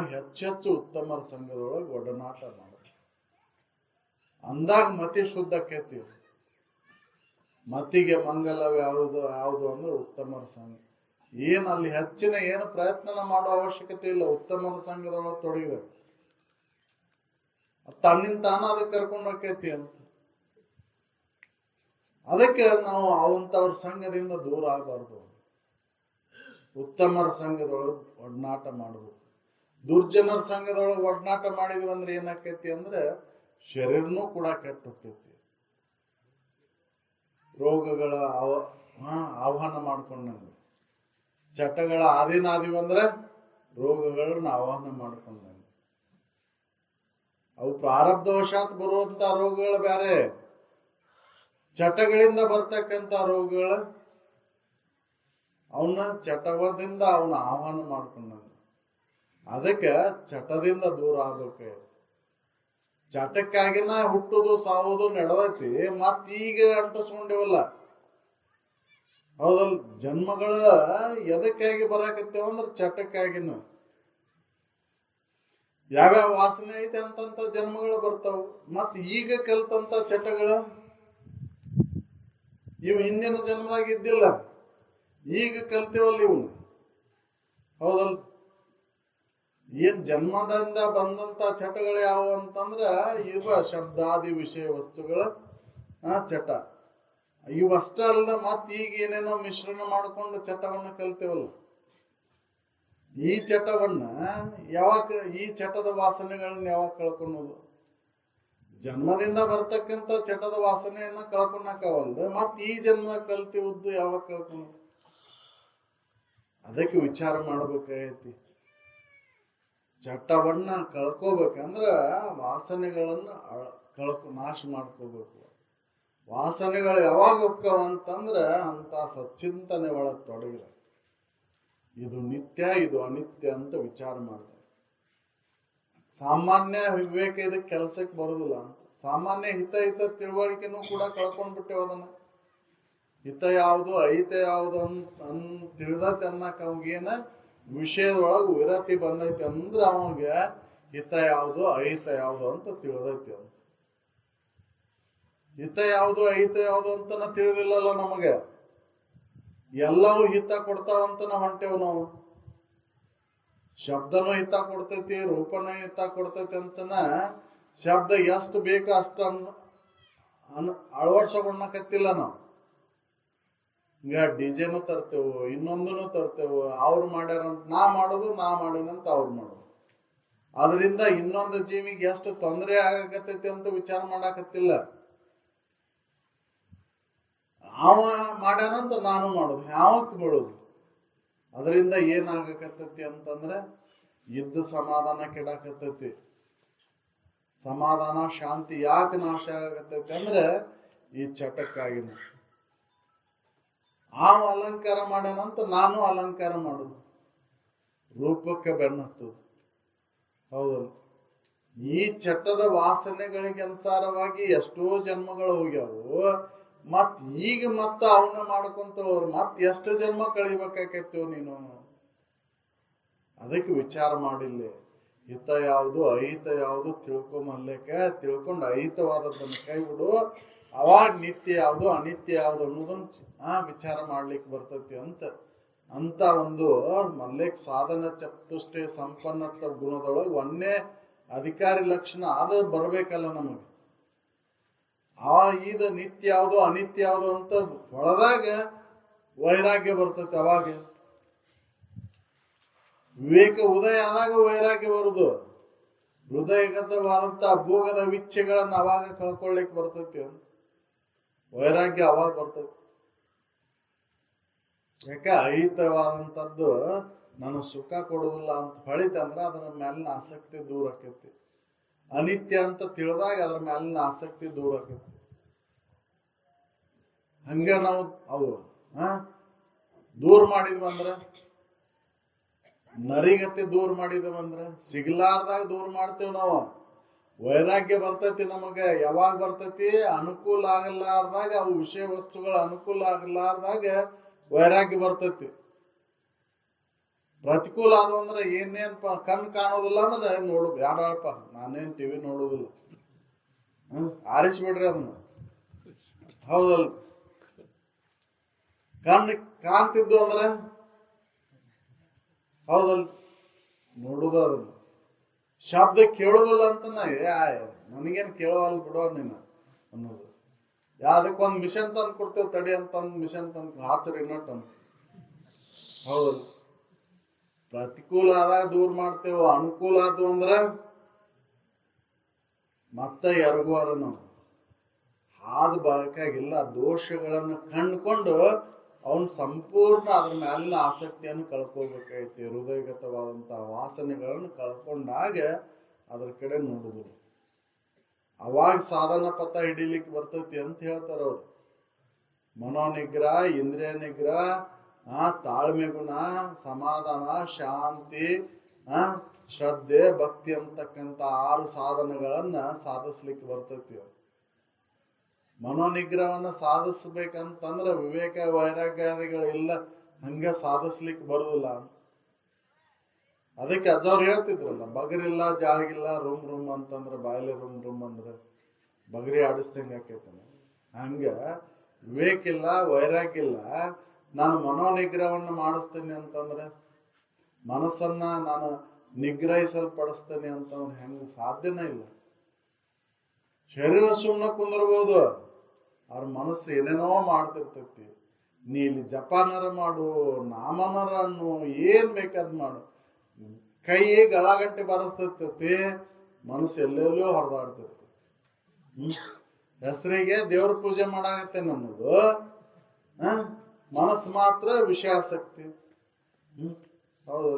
A: ಹೆಚ್ಚೆಚ್ಚು ಉತ್ತಮರ ಸಂಘದೊಳಗೆ ಒಡನಾಟ ಮಾಡ. ಅಂದಾಗ ಮತಿ ಶುದ್ಧ ಆಕೈತಿ. ಮತಿಗೆ ಮಂಗಲವ ಯಾವುದು ಅಂದ್ರೆ ಉತ್ತಮರ ಸಂಘ. ಅಲ್ಲಿ ಹೆಚ್ಚಿನ ಏನು ಪ್ರಯತ್ನ ಮಾಡೋ ಅವಶ್ಯಕತೆ ಇಲ್ಲ. ಉತ್ತಮರ ಸಂಘದೊಳಗೆ ತೊಡಗಿವೆ ತನ್ನಿಂದ ತಾನ ಅದಕ್ಕೆ ಕರ್ಕೊಂಡು ಹೋಗ್ತೈತಿ ಅಂತ. ಅದಕ್ಕೆ ನಾವು ಅವಂತವ್ರ ಸಂಘದಿಂದ ದೂರ ಆಗಬಾರ್ದು. ಉತ್ತಮರ ಸಂಘದೊಳಗೆ ಒಡನಾಟ ಮಾಡಬೇಕು. ದುರ್ಜನರ ಸಂಘದೊಳಗೆ ಒಡನಾಟ ಮಾಡಿದ್ವಿ ಅಂದ್ರೆ ಏನಾಕೈತಿ ಅಂದ್ರೆ ಶರೀರನೂ ಕೂಡ ಕೆಟ್ಟ ಹೋಗ್ತೈತಿ. ರೋಗಗಳ ಆಹ್ವಾನ ಮಾಡ್ಕೊಂಡಂಗ, ಚಟಗಳ ಆದಿನಾದಿವಿ ಅಂದ್ರೆ ರೋಗಗಳನ್ನ ಆಹ್ವಾನ ಮಾಡ್ಕೊಂಡಂಗ. ಅವು ಪ್ರಾರಬ್ಧವಶಾತ್ ಬರುವಂತ ರೋಗಗಳು ಬೇರೆ, ಚಟಗಳಿಂದ ಬರ್ತಕ್ಕಂಥ ರೋಗಗಳ ಅವನ ಚಟದಿಂದ ಅವನ ಆಹ್ವಾನ ಮಾಡ್ಕೊಂಡ. ಅದಕ್ಕೆ ಚಟದಿಂದ ದೂರ ಆಗ್ಬೇಕು. ಚಟಕ್ಕಾಗಿನ ಹುಟ್ಟುದು ಸಾವುದು ನಡೆದೈತಿ, ಮತ್ತೀಗ ಅಂಟಿಸ್ಕೊಂಡಿವಲ್ಲ. ಹೌದಲ್? ಜನ್ಮಗಳ ಎದಕ್ಕಾಗಿ ಬರಾಕತ್ತೇವ ಅಂದ್ರ ಚಟಕ್ಕಾಗಿನ. ಯಾವ್ಯಾವ ವಾಸನೆ ಐತೆ ಅಂತಂತ ಜನ್ಮಗಳು ಬರ್ತಾವ. ಮತ್ ಈಗ ಕಲ್ತಂತ ಚಟಗಳ ಇವು ಹಿಂದಿನ ಜನ್ಮದಾಗ ಇದ್ದಿಲ್ಲ, ಈಗ ಕಲ್ತೇವಲ್ಲ ಇವು. ಹೌದಲ್? ಏನ್ ಜನ್ಮದಿಂದ ಬಂದಂತ ಚಟಗಳು ಯಾವುವು ಅಂತಂದ್ರ ಇವ ಶಬ್ದಾದಿ ವಿಷಯ ವಸ್ತುಗಳ ಚಟ. ಇವಷ್ಟ ಅಲ್ಲ, ಮತ್ ಈಗ ಏನೇನೋ ಮಿಶ್ರಣ ಮಾಡ್ಕೊಂಡು ಚಟವನ್ನ ಕಲ್ತೇವಲ್ಲ. ಈ ಚಟವನ್ನ ಯಾವಾಗ, ಈ ಚಟದ ವಾಸನೆಗಳನ್ನ ಯಾವಾಗ ಕಳ್ಕೊಳೋದು? ಜನ್ಮದಿಂದ ಬರ್ತಕ್ಕಂಥ ಚಟದ ವಾಸನೆಯನ್ನ ಕಳ್ಕೊಳಕವಲ್ದು, ಮತ್ ಈ ಜನ್ಮ ಕಲ್ತಿವದ್ದು ಯಾವಾಗ ಕಳ್ಕೊಳೋದು? ಅದಕ್ಕೆ ವಿಚಾರ ಮಾಡ್ಬೇಕಾಗೈತಿ. ಚಟವನ್ನ ಕಳ್ಕೋಬೇಕಂದ್ರ ವಾಸನೆಗಳನ್ನ ನಾಶ ಮಾಡ್ಕೋಬೇಕು. ವಾಸನೆಗಳು ಯಾವಾಗ ಹೋಗ್ತಾವ ಅಂತಂದ್ರ ಅಂತ ಸಚ್ಚಿಂತನೆ ಒಳಗ್ ತೊಡಗಿದ. ಇದು ನಿತ್ಯ, ಇದು ಅನಿತ್ಯ ಅಂತ ವಿಚಾರ ಮಾಡ್ತಾರೆ. ಸಾಮಾನ್ಯ ವಿವೇಕ ಇದಕ್ಕೆ ಕೆಲ್ಸಕ್ಕೆ ಬರುದಿಲ್ಲ ಅಂತ. ಸಾಮಾನ್ಯ ಹಿತ ತಿಳುವಳಿಕೆನೂ ಕೂಡ ಕಳ್ಕೊಂಡ್ಬಿಟ್ಟೇವ. ಅದನ್ನ ಹಿತ ಯಾವುದು ಅಹಿತ ಯಾವುದು ಅಂತ ತಿಳಿದೈತೆ ಅನ್ನಕ್ ಅವಾಗೇನ ವಿಷಯದೊಳಗ ವಿರತಿ ಬಂದೈತಿ ಅಂದ್ರ ಅವಾಗ ಹಿತ ಯಾವುದು ಅಹಿತ ಯಾವುದು ಅಂತ ತಿಳಿದೈತಿ. ಅಂತ ಹಿತ ಯಾವುದು ಅಹಿತ ಯಾವುದು ಅಂತನ ತಿಳಿದಿಲ್ಲಲ್ಲ ನಮಗೆ. ಎಲ್ಲವೂ ಹಿತ ಕೊಡ್ತಾವಂತನ ಹೊಂಟೇವ್ ನಾವು. ಶಬ್ದನೂ ಹಿತ ಕೊಡ್ತೈತಿ, ರೂಪನೂ ಹಿತ ಕೊಡ್ತೈತಿ ಅಂತನ ಶಬ್ದ ಎಷ್ಟು ಬೇಕು ಅಷ್ಟ ಅಳವಡಿಸೋಣಕತ್ತಿಲ್ಲ ನಾವು. ಈಗ ಡಿಜೆನು ತರ್ತೇವು, ಇನ್ನೊಂದನು ತರ್ತೇವು. ಅವ್ರು ಮಾಡ್ಯಾರಂತ ನಾ ಮಾಡೋದು, ನಾ ಮಾಡೇನಂತ ಅವ್ರು ಮಾಡೋದು. ಅದರಿಂದ ಇನ್ನೊಂದು ಜೀವಿಗೆ ಎಷ್ಟು ತೊಂದರೆ ಆಗಕತ್ತೈತಿ ಅಂತ ವಿಚಾರ ಮಾಡಾಕತ್ತಿಲ್ಲ. ಅವ ಮಾಡ್ಯಾನಂತ ನಾನು ಮಾಡೋದು, ಯಾವಕ್ ಬೀಳೋದು. ಅದರಿಂದ ಏನಾಗಕತ್ತೈತಿ ಅಂತಂದ್ರೆ ಇದ್ದ ಸಮಾಧಾನ ಕೆಡಾಕತ್ತೈತಿ. ಸಮಾಧಾನ ಶಾಂತಿ ಯಾಕೆ ನಾಶ ಆಗಕತ್ತೈತಿ ಅಂದ್ರೆ ಈ ಚಟಕ್ಕಾಗಿನ. ಅವ ಅಲಂಕಾರ ಮಾಡ್ಯಾನಂತ ನಾನು ಅಲಂಕಾರ ಮಾಡುದು, ರೂಪಕ್ಕೆ ಬೆನ್ನತ್ತದು. ಹೌದಲ್ಲ? ಈ ಚಟದ ವಾಸನೆಗಳಿಗೆ ಅನುಸಾರವಾಗಿ ಎಷ್ಟೋ ಜನ್ಮಗಳು ಹೋಗ್ಯಾವು. ಮತ್ ಈಗ ಮತ್ತ ಅವನ್ನ ಮಾಡ್ಕೊಂತವ್ರು ಮತ್ ಎಷ್ಟು ಜನ್ಮ ಕಳಿಬೇಕಾಕೈತೇವ್ ನೀನು. ಅದಕ್ಕೆ ವಿಚಾರ ಮಾಡಿಲ್ಲ. ಹಿತ ಯಾವುದು ಅಹಿತ ಯಾವುದು ತಿಳ್ಕೊಂಬಲ್ಲೇಕ, ತಿಳ್ಕೊಂಡು ಅಹಿತವಾದದ್ದನ್ನು ಕೈ ಬಿಡು. ಅವಾಗ ನಿತ್ಯ ಯಾವುದು ಅನಿತ್ಯ ಯಾವುದು ಅನ್ನೋದನ್ನ ವಿಚಾರ ಮಾಡ್ಲಿಕ್ಕೆ ಬರ್ತೈತಿ ಅಂತ ಒಂದು ಮಲ್ಲೇಕ್ ಸಾಧನ ಚತುಷ್ಟಯ ಸಂಪನ್ನತ್ವ ಗುಣದೊಳಗೆ ಒಂದೇ ಅಧಿಕಾರಿ ಲಕ್ಷಣ ಆದ್ರೆ ಬರ್ಬೇಕಲ್ಲ ನಮಗೆ. ಇದು ನಿತ್ಯ ಯಾವುದು ಅನಿತ್ಯ ಯಾವುದು ಅಂತ ಹೊಳದಾಗ ವೈರಾಗ್ಯ ಬರ್ತೈತಿ. ಅವಾಗ ವಿವೇಕ ಉದಯ ಆದಾಗ ವೈರಾಗ್ಯ ಬರುದು. ಹೃದಯಗತವಾದಂತ ಭೋಗದ ವಿಚ್ಛೆಗಳನ್ನ ಅವಾಗ ಕಳ್ಕೊಳ್ಳಿಕ್ ಬರ್ತೈತಿ. ವೈರಾಗ್ಯ ಅವಾಗ ಬರ್ತೈತಿ. ಯಾಕೆ? ಅಹಿತವಾದಂತದ್ದು ನನಗೆ ಸುಖ ಕೊಡುದಿಲ್ಲ ಅಂತ ಹೊಳಿತಂದ್ರ ಅದರ ಮೇಲಿನ ಆಸಕ್ತಿ ದೂರ ಆಕೈತಿ. ಅನಿತ್ಯ ಅಂತ ತಿಳಿದಾಗ ಅದ್ರ ಮೇಲಿನ ಆಸಕ್ತಿ ದೂರ ಆಕೈತಿ. ಹಂಗ ನಾವು ಅವು ದೂರ ಮಾಡಿದ್ವಂದ್ರ, ನರಿಗತಿ ದೂರ ಮಾಡಿದವಂದ್ರ, ಸಿಗ್ಲಾರ್ದಾಗ ದೂರ ಮಾಡ್ತೇವ್ ನಾವು. ವೈರಾಗ್ಯ ಬರ್ತೈತಿ ನಮಗೆ ಯಾವಾಗ ಬರ್ತೈತಿ? ಅನುಕೂಲ ಆಗಲಾರ್ದಾಗ, ಅವು ವಿಷಯ ವಸ್ತುಗಳ ಅನುಕೂಲ ಆಗಲಾರ್ದಾಗ ವೈರಾಗ್ಯ ಬರ್ತೈತಿ. ಪ್ರತಿಕೂಲ ಆದ ಅಂದ್ರೆ ಏನೇನ್ಪ ಕಣ್ ಕಾಣೋದಿಲ್ಲ ಅಂದ್ರೆ ನೋಡು ಯಾರಪ್ಪ, ನಾನೇನ್ ಟಿವಿ ನೋಡೋದಿಲ್ಲ, ಆರಿಸ್ಬಿಡ್ರಿ ಅದನ್ನ. ಹೌದಲ್? ಕಣ್ಣು ಕಾಣ್ತಿದ್ದು ಅಂದ್ರೆ ಹೌದಲ್ ನೋಡುದ. ಅದನ್ನ ಶಬ್ದ ಕೇಳೋದಿಲ್ಲ ಅಂತನ ನನಗೇನ್ ಕೇಳೋಲ್ಲ ಬಿಡೋ ನೀನು ಅನ್ನೋದು. ಯಾವ್ದಕ್ಕೊಂದ್ ಮಿಷನ್ ತಂದು ಕೊಡ್ತೇವೆ ತಡಿ ಅಂತ ಮಿಷನ್ ತಂದು ಹಾಚರಿ ನಟ್ ಅಂತ. ಹೌದಲ್? ಪ್ರತಿಕೂಲ ಆದಾಗ ದೂರ ಮಾಡ್ತೇವ, ಅನುಕೂಲ ಆದ್ವು ಅಂದ್ರ ಮತ್ತೆ ಎರಗುವಾರ ನಾವು ಹಾದು ಬೇಕಾಗಿಲ್ಲ. ದೋಷಗಳನ್ನು ಕಂಡುಕೊಂಡು ಅವನ್ ಸಂಪೂರ್ಣ ಅದ್ರ ಮೇಲಿನ ಆಸಕ್ತಿಯನ್ನು ಕಳ್ಕೋಬೇಕಾಯ್ತಿ. ಹೃದಯಗತವಾದಂತಹ ವಾಸನೆಗಳನ್ನು ಕಳ್ಕೊಂಡಾಗ ಅದ್ರ ಕಡೆ ನೋಡುದು. ಅವಾಗ ಸಾಧನ ಪಥ ಹಿಡಿಲಿಕ್ಕೆ ಬರ್ತೈತಿ ಅಂತ ಹೇಳ್ತಾರ ಅವ್ರು. ಮನೋನಿಗ್ರಹ, ಇಂದ್ರಿಯ ನಿಗ್ರಹ, ತಾಳ್ಮೆ ಗುಣ, ಸಮಾಧಾನ, ಶಾಂತಿ, ಶ್ರದ್ಧೆ, ಭಕ್ತಿ ಅಂತಕ್ಕಂಥ 6 ಸಾಧನಗಳನ್ನ ಸಾಧಿಸ್ಲಿಕ್ಕೆ ಬರ್ತೈತಿ. ಮನೋನಿಗ್ರಹವನ್ನ ಸಾಧಿಸ್ಬೇಕಂತಂದ್ರ ವಿವೇಕ ವೈರಾಗ್ಯಾದಿಗಳಿಲ್ಲ, ಹಂಗ ಸಾಧಿಸ್ಲಿಕ್ಕೆ ಬರುದಿಲ್ಲ. ಅದಕ್ಕೆ ಅಜ್ಜವ್ರು ಹೇಳ್ತಿದ್ರಲ್ಲ, ಬಗರಿಲ್ಲ ಜಾಳಗಿಲ್ಲ ರೂಮ್ ರೂಮ್ ಅಂತಂದ್ರ ಬಾಯಿಲೆ ರೂಮ್ ರೂಮ್ ಅಂದ್ರೆ ಬಗರಿ ಆಡಿಸ್ದಂಗ ಆಕೈತ. ಹಂಗ ವಿವೇಕ ಇಲ್ಲ, ವೈರಾಗ್ಯ ಇಲ್ಲ, ನಾನು ಮನೋನಿಗ್ರಹವನ್ನು ಮಾಡಿಸ್ತೇನೆ ಅಂತಂದ್ರೆ, ಮನಸ್ಸನ್ನ ನಾನು ನಿಗ್ರಹಿಸಲ್ಪಡಿಸ್ತೇನೆ ಅಂತಂದ್ರೆ ಹೆಂಗ ಸಾಧ್ಯನೇ ಇಲ್ಲ. ಶರೀರ ಸುಮ್ಮನೆ ಕುಂದಿರ್ಬೋದು, ಅವ್ರ ಮನಸ್ಸು ಏನೇನೋ ಮಾಡ್ತಿರ್ತೈತಿ. ನೀ ಇಲ್ಲಿ ಜಪಾನರ ಮಾಡು, ನಾಮನರ ಅನ್ನು, ಏನ್ ಬೇಕಾದ್ ಮಾಡು, ಕೈ ಗಳಗಟ್ಟೆ ಬರಸ್ತೈತಿ, ಮನಸ್ಸು ಎಲ್ಲೆಲ್ಲೋ ಹೊರದಾಡ್ತೈತಿ. ಹೆಸರಿಗೆ ದೇವ್ರ ಪೂಜೆ ಮಾಡಾಕತ್ತೇನೆ ಅನ್ನೋದು, ಮನಸ್ಸು ಮಾತ್ರ ವಿಷಯಾಸಕ್ತಿ. ಹೌದು,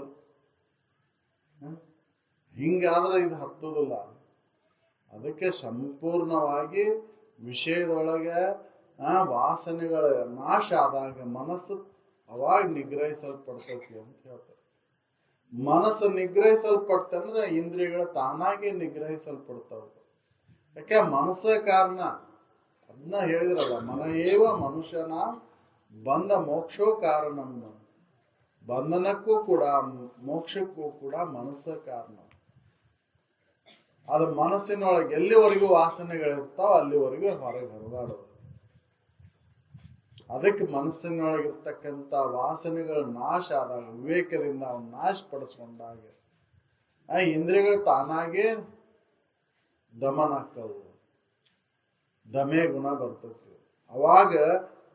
A: ಹಿಂಗಾದ್ರೆ ಇದು ಹತ್ತುದಿಲ್ಲ. ಅದಕ್ಕೆ ಸಂಪೂರ್ಣವಾಗಿ ವಿಷಯದೊಳಗೆ ವಾಸನೆಗಳ ನಾಶ ಆದಾಗ ಮನಸ್ಸು ಅವಾಗ ನಿಗ್ರಹಿಸಲ್ಪಡ್ತೈತಿ ಅಂತ ಹೇಳ್ತಾರೆ. ಮನಸ್ಸು ನಿಗ್ರಹಿಸಲ್ಪಡ್ತಂದ್ರೆ ಇಂದ್ರಿಯಗಳು ತಾನಾಗಿ ನಿಗ್ರಹಿಸಲ್ಪಡ್ತಾವ. ಯಾಕೆ? ಮನಸ್ಸೇ ಕಾರಣ. ಅದನ್ನ ಹೇಳಿದ್ರಲ್ಲ, ಮನ ಏವ ಮನುಷ್ಯನ ಬಂಧ ಮೋಕ್ಷೋ ಕಾರಣ. ಬಂಧನಕ್ಕೂ ಕೂಡ ಮೋಕ್ಷಕ್ಕೂ ಕೂಡ ಮನಸ್ಸೇ ಕಾರಣ. ಅದು ಮನಸ್ಸಿನೊಳಗೆ ಎಲ್ಲಿವರೆಗೂ ವಾಸನೆಗಳಿರ್ತಾವ ಅಲ್ಲಿವರೆಗೂ ಹೊರಗೆ ಹೊರದಾಡೋದು. ಅದಕ್ಕೆ ಮನಸ್ಸಿನೊಳಗಿರ್ತಕ್ಕಂಥ ವಾಸನೆಗಳು ನಾಶ ಆದಾಗ, ವಿವೇಕದಿಂದ ಅವನ್ನ ನಾಶಪಡಿಸ್ಕೊಂಡಾಗ ಇಂದ್ರಿಯಗಳು ತಾನಾಗೇ ದಮನ ಆಗ್ತವು. ದಮೆ ಗುಣ ಬರ್ತೈತಿ, ಅವಾಗ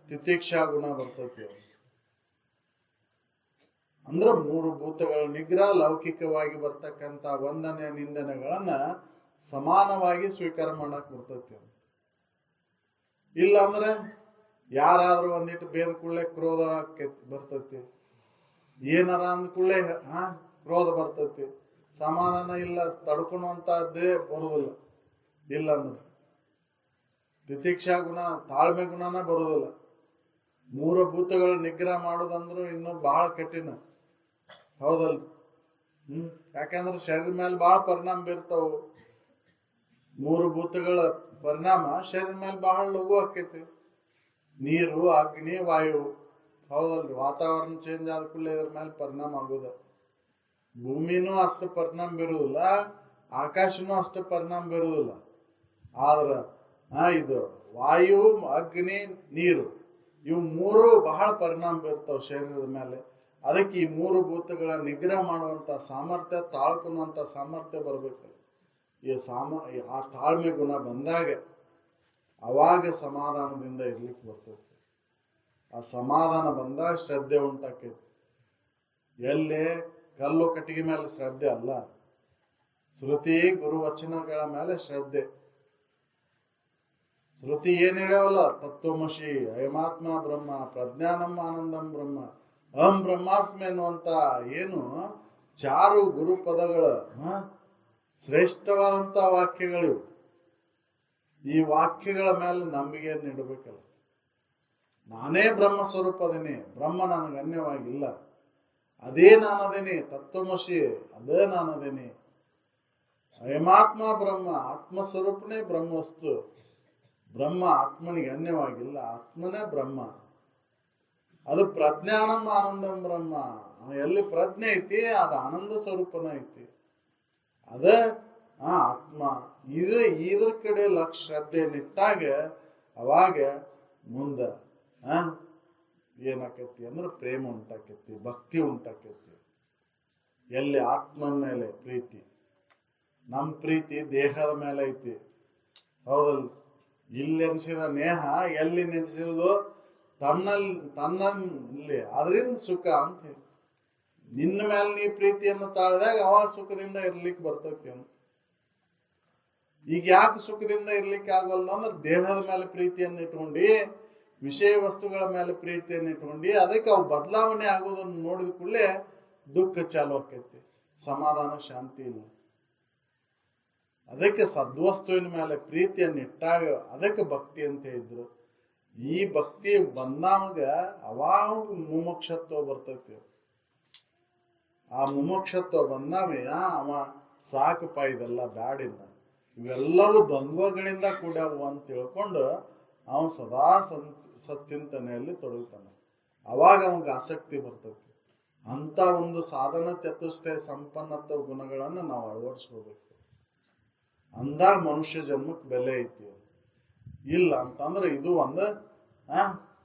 A: ತಿತಿಕ್ಷಾ ಗುಣ ಬರ್ತೈತಿ. ಅಂದ್ರ 3 ಭೂತಗಳ ನಿಗ್ರಹ, ಲೌಕಿಕವಾಗಿ ಬರ್ತಕ್ಕಂಥ ವಂದನೆ ನಿಂದನೆಗಳನ್ನ ಸಮಾನವಾಗಿ ಸ್ವೀಕಾರ ಮಾಡಕ್ ಬರ್ತೈತಿ. ಇಲ್ಲ ಅಂದ್ರೆ ಯಾರಾದ್ರೂ ಒಂದಿಟ್ಟು ಬೇದ ಕೂಡಲೇ ಕ್ರೋಧ ಬರ್ತೈತಿ, ಏನಾರ ಅಂದ ಕೂಡಲೇ ಕ್ರೋಧ ಬರ್ತೈತಿ. ಸಮಾಧಾನ ಇಲ್ಲ, ತಡ್ಕೊಳುವಂತದ್ದೇ ಬರುದಿಲ್ಲ. ಇಲ್ಲ ಅಂದ್ರೆ ತಿತಿಕ್ಷಾ ಗುಣ, ತಾಳ್ಮೆ ಗುಣನ ಬರುದಿಲ್ಲ. 3 ಭೂತಗಳ ನಿಗ್ರಹ ಮಾಡೋದಂದ್ರು ಇನ್ನೂ ಬಹಳ ಕಠಿಣ. ಹೌದಲ್? ಯಾಕಂದ್ರೆ ಶರೀರ ಮೇಲೆ ಬಹಳ ಪರಿಣಾಮ ಬೀರ್ತಾವು. 3 ಭೂತಗಳ ಪರಿಣಾಮ ಶರೀರ ಮೇಲೆ ಬಹಳ ಲಘು ಆಕೈತಿ. ನೀರು, ಅಗ್ನಿ, ವಾಯು. ಹೌದಲ್ರಿ? ವಾತಾವರಣ ಚೇಂಜ್ ಆದ ಕೂಡಲೇ ಇದ್ರ ಮೇಲೆ ಪರಿಣಾಮ ಆಗುದ. ಭೂಮಿನೂ ಅಷ್ಟು ಪರಿಣಾಮ ಬೀರುದಿಲ್ಲ, ಆಕಾಶನೂ ಅಷ್ಟು ಪರಿಣಾಮ ಬೀರುದಿಲ್ಲ. ಆದ್ರ ಇದು ವಾಯು, ಅಗ್ನಿ, ನೀರು, ಇವು 3 ಬಹಳ ಪರಿಣಾಮ ಬೀರ್ತಾವ ಶರೀರದ ಮೇಲೆ. ಅದಕ್ಕೆ ಈ 3 ಭೂತಗಳ ನಿಗ್ರಹ ಮಾಡುವಂತ ಸಾಮರ್ಥ್ಯ, ತಾಳ್ಕೊಳ್ಳುವಂತ ಸಾಮರ್ಥ್ಯ ಬರ್ಬೇಕು. ಆ ತಾಳ್ಮೆ ಗುಣ ಬಂದಾಗ ಅವಾಗ ಸಮಾಧಾನದಿಂದ ಇರ್ಲಿಕ್ಕೆ ಬರ್ತೈತಿ. ಆ ಸಮಾಧಾನ ಬಂದಾಗ ಶ್ರದ್ಧೆ ಉಂಟಾಕೈತಿ. ಎಲ್ಲೇ ಕಲ್ಲು ಕಟ್ಟಿಗೆ ಮೇಲೆ ಶ್ರದ್ಧೆ ಅಲ್ಲ, ಶ್ರುತಿ ಗುರು ವಚನಗಳ ಮೇಲೆ ಶ್ರದ್ಧೆ. ಶ್ರುತಿ ಏನ್ ಹೇಳ್ಯಾವಲ್ಲ, ತತ್ವಮಶಿ, ಅಯಮಾತ್ಮ ಬ್ರಹ್ಮ, ಪ್ರಜ್ಞಾನಂ ಆನಂದಂ ಬ್ರಹ್ಮ, ಅಹಂ ಬ್ರಹ್ಮಾಸ್ಮಿ ಅನ್ನುವಂತ ಏನು 4 ಗುರುಪದಗಳ ಶ್ರೇಷ್ಠವಾದಂತ ವಾಕ್ಯಗಳಿವು. ಈ ವಾಕ್ಯಗಳ ಮೇಲೆ ನಂಬಿಕೆಯನ್ನು ಇಡಬೇಕಲ್ಲ. ನಾನೇ ಬ್ರಹ್ಮ ಸ್ವರೂಪದೇನೆ, ಬ್ರಹ್ಮ ನನಗೆ ಅನ್ಯವಾಗಿಲ್ಲ, ಅದೇ ನಾನದೇನೆ, ತತ್ವಮಶಿ ಅದೇ ನಾನದೇನೆ, ಅಯಮಾತ್ಮ ಬ್ರಹ್ಮ, ಆತ್ಮಸ್ವರೂಪನೇ ಬ್ರಹ್ಮವಸ್ತು, ಬ್ರಹ್ಮ ಆತ್ಮನಿಗೆ ಅನ್ಯವಾಗಿಲ್ಲ, ಆತ್ಮನೇ ಬ್ರಹ್ಮ. ಅದು ಪ್ರಜ್ಞಾನಂ ಆನಂದಂ ಬ್ರಹ್ಮ, ಎಲ್ಲಿ ಪ್ರಜ್ಞೆ ಐತಿ ಅದು ಆನಂದ ಸ್ವರೂಪನ ಐತಿ, ಅದ ಆತ್ಮ. ಇದ್ರ ಕಡೆ ಲಕ್ಷ ಶ್ರದ್ಧೆಯನ್ನಿಟ್ಟಾಗ ಅವಾಗ ಮುಂದ ಏನಾಕೈತಿ ಅಂದ್ರೆ ಪ್ರೇಮ ಉಂಟಾಕೈತಿ, ಭಕ್ತಿ ಉಂಟಾಕೈತಿ. ಎಲ್ಲಿ ಆತ್ಮನ ಮೇಲೆ ಪ್ರೀತಿ, ನಮ್ ಪ್ರೀತಿ ದೇಹದ ಮೇಲೆ ಐತಿ. ಹೌದಲ್? ಇಲ್ಲಿ ನೆನೆಸಿದ ನೇಹ ಎಲ್ಲಿ ನೆನೆಸಿರೋದು ತನ್ನಲ್ಲಿ, ಅದರಿಂದ ಸುಖ ಅಂತ ಹೇಳಿ. ನಿನ್ನ ಮೇಲೆ ನೀ ಪ್ರೀತಿಯನ್ನು ತಾಳಿದಾಗ ಅವ ಸುಖದಿಂದ ಇರ್ಲಿಕ್ಕೆ ಬರ್ತೈತಿ ಅಂತ. ಈಗ ಯಾಕೆ ಸುಖದಿಂದ ಇರ್ಲಿಕ್ಕೆ ಆಗಲ್ಲ ಅಂದ್ರೆ ದೇಹದ ಮೇಲೆ ಪ್ರೀತಿಯನ್ನು ಇಟ್ಕೊಂಡಿ, ವಿಷಯ ವಸ್ತುಗಳ ಮೇಲೆ ಪ್ರೀತಿಯನ್ನು ಇಟ್ಕೊಂಡಿ, ಅದಕ್ಕೆ ಅವು ಬದಲಾವಣೆ ಆಗೋದನ್ನು ನೋಡಿದ ಕೂಡಲೇ ದುಃಖ ಚಾಲು ಆಕೈತಿ, ಸಮಾಧಾನ ಶಾಂತಿ ಇಲ್ಲ. ಅದಕ್ಕೆ ಸದ್ವಸ್ತುವಿನ ಮೇಲೆ ಪ್ರೀತಿಯನ್ನು ಇಟ್ಟಾಗ ಅದಕ್ಕೆ ಭಕ್ತಿ ಅಂತ ಇದ್ರು. ಈ ಭಕ್ತಿ ಬಂದವಾಗ ಅವಾಗ ಮುಮುಕ್ಷತ್ವ ಬರ್ತೈತಿ. ಆ ಮುಮುಕ್ಷತ್ವ ಬಂದಾವೆ ಅವ ಸಾಕಪ್ಪ ಇದೆಲ್ಲ ಬ್ಯಾಡಿಲ್ಲ, ಇವೆಲ್ಲವೂ ದ್ವಂದ್ವಗಳಿಂದ ಕೂಡ್ಯಾವು ಅಂತ ತಿಳ್ಕೊಂಡು ಅವನು ಸದಾ ಸಚ್ಚಿಂತನೆಯಲ್ಲಿ ತೊಡಗುತ್ತಾನೆ. ಅವಾಗ ಅವನಿಗೆ ಆಸಕ್ತಿ ಬರ್ತೈತಿ. ಅಂತ ಒಂದು ಸಾಧನ ಚತುಷ್ಟಯ ಸಂಪನ್ನತ್ವ ಗುಣಗಳನ್ನ ನಾವು ಅಳವಡಿಸ್ಕೋಬೇಕು. ಅಂದಾಗ ಮನುಷ್ಯ ಜನ್ಮಕ್ಕೆ ಬೆಲೆ ಐತಿ. ಇಲ್ಲ ಅಂತಂದ್ರೆ ಇದು ಒಂದು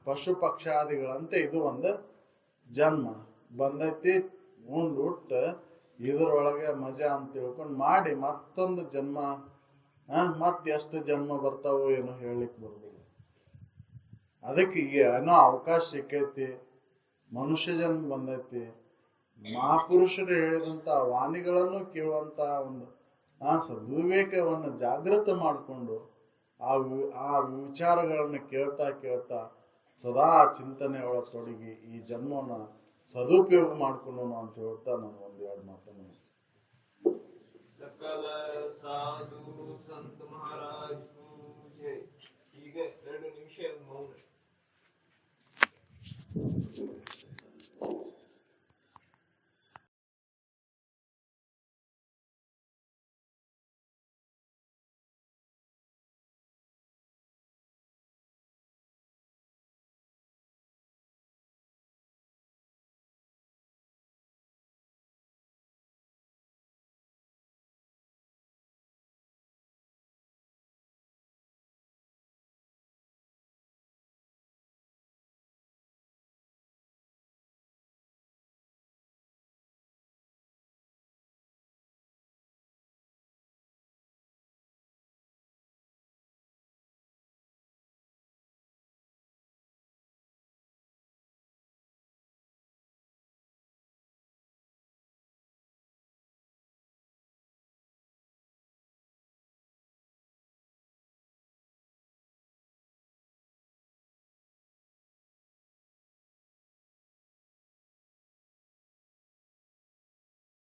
A: ಪಶು ಪಕ್ಷಾದಿಗಳಂತೆ ಇದು ಒಂದು ಜನ್ಮ ಬಂದೈತಿ, ಉಂಡುಟ್ಟ ಇದ್ರೊಳಗೆ ಮಜಾ ಅಂತ ತಿಳ್ಕೊಂಡು ಮಾಡಿ ಮತ್ತೊಂದು ಜನ್ಮ ಮತ್ ಎಷ್ಟು ಜನ್ಮ ಬರ್ತಾವೋ ಏನೋ ಹೇಳಲಿಕ್ಕೆ ಬರುದಿಲ್ಲ. ಅದಕ್ಕೆ ಏನೋ ಅವಕಾಶ ಸಿಕ್ಕೈತಿ, ಮನುಷ್ಯ ಜನ್ಮ ಬಂದೈತಿ, ಮಹಾಪುರುಷರು ಹೇಳಿದಂತ ವಾಣಿಗಳನ್ನು ಕೇಳುವಂತ ಒಂದು ಸದ್ವಿವೇಕವನ್ನು ಜಾಗೃತ ಮಾಡಿಕೊಂಡು ಆ ವಿಚಾರಗಳನ್ನ ಕೇಳ್ತಾ ಕೇಳ್ತಾ ಸದಾ ಚಿಂತನೆ ಒಳಗೆ ತೊಡಗಿ ಈ ಜನ್ಮವನ್ನ ಸದುಪಯೋಗ ಮಾಡ್ಕೊಳ್ಳೋಣ ಅಂತ ಹೇಳ್ತಾ ನಾನು ಒಂದೆರಡು ಮಾತನ್ನು
B: ಸಕಲ ಸಾಧು ಸಂತ ಮಹಾರಾಜ್ ಪೂಜೆ. ಈಗ 2 ನಿಮಿಷ ಮೌನ.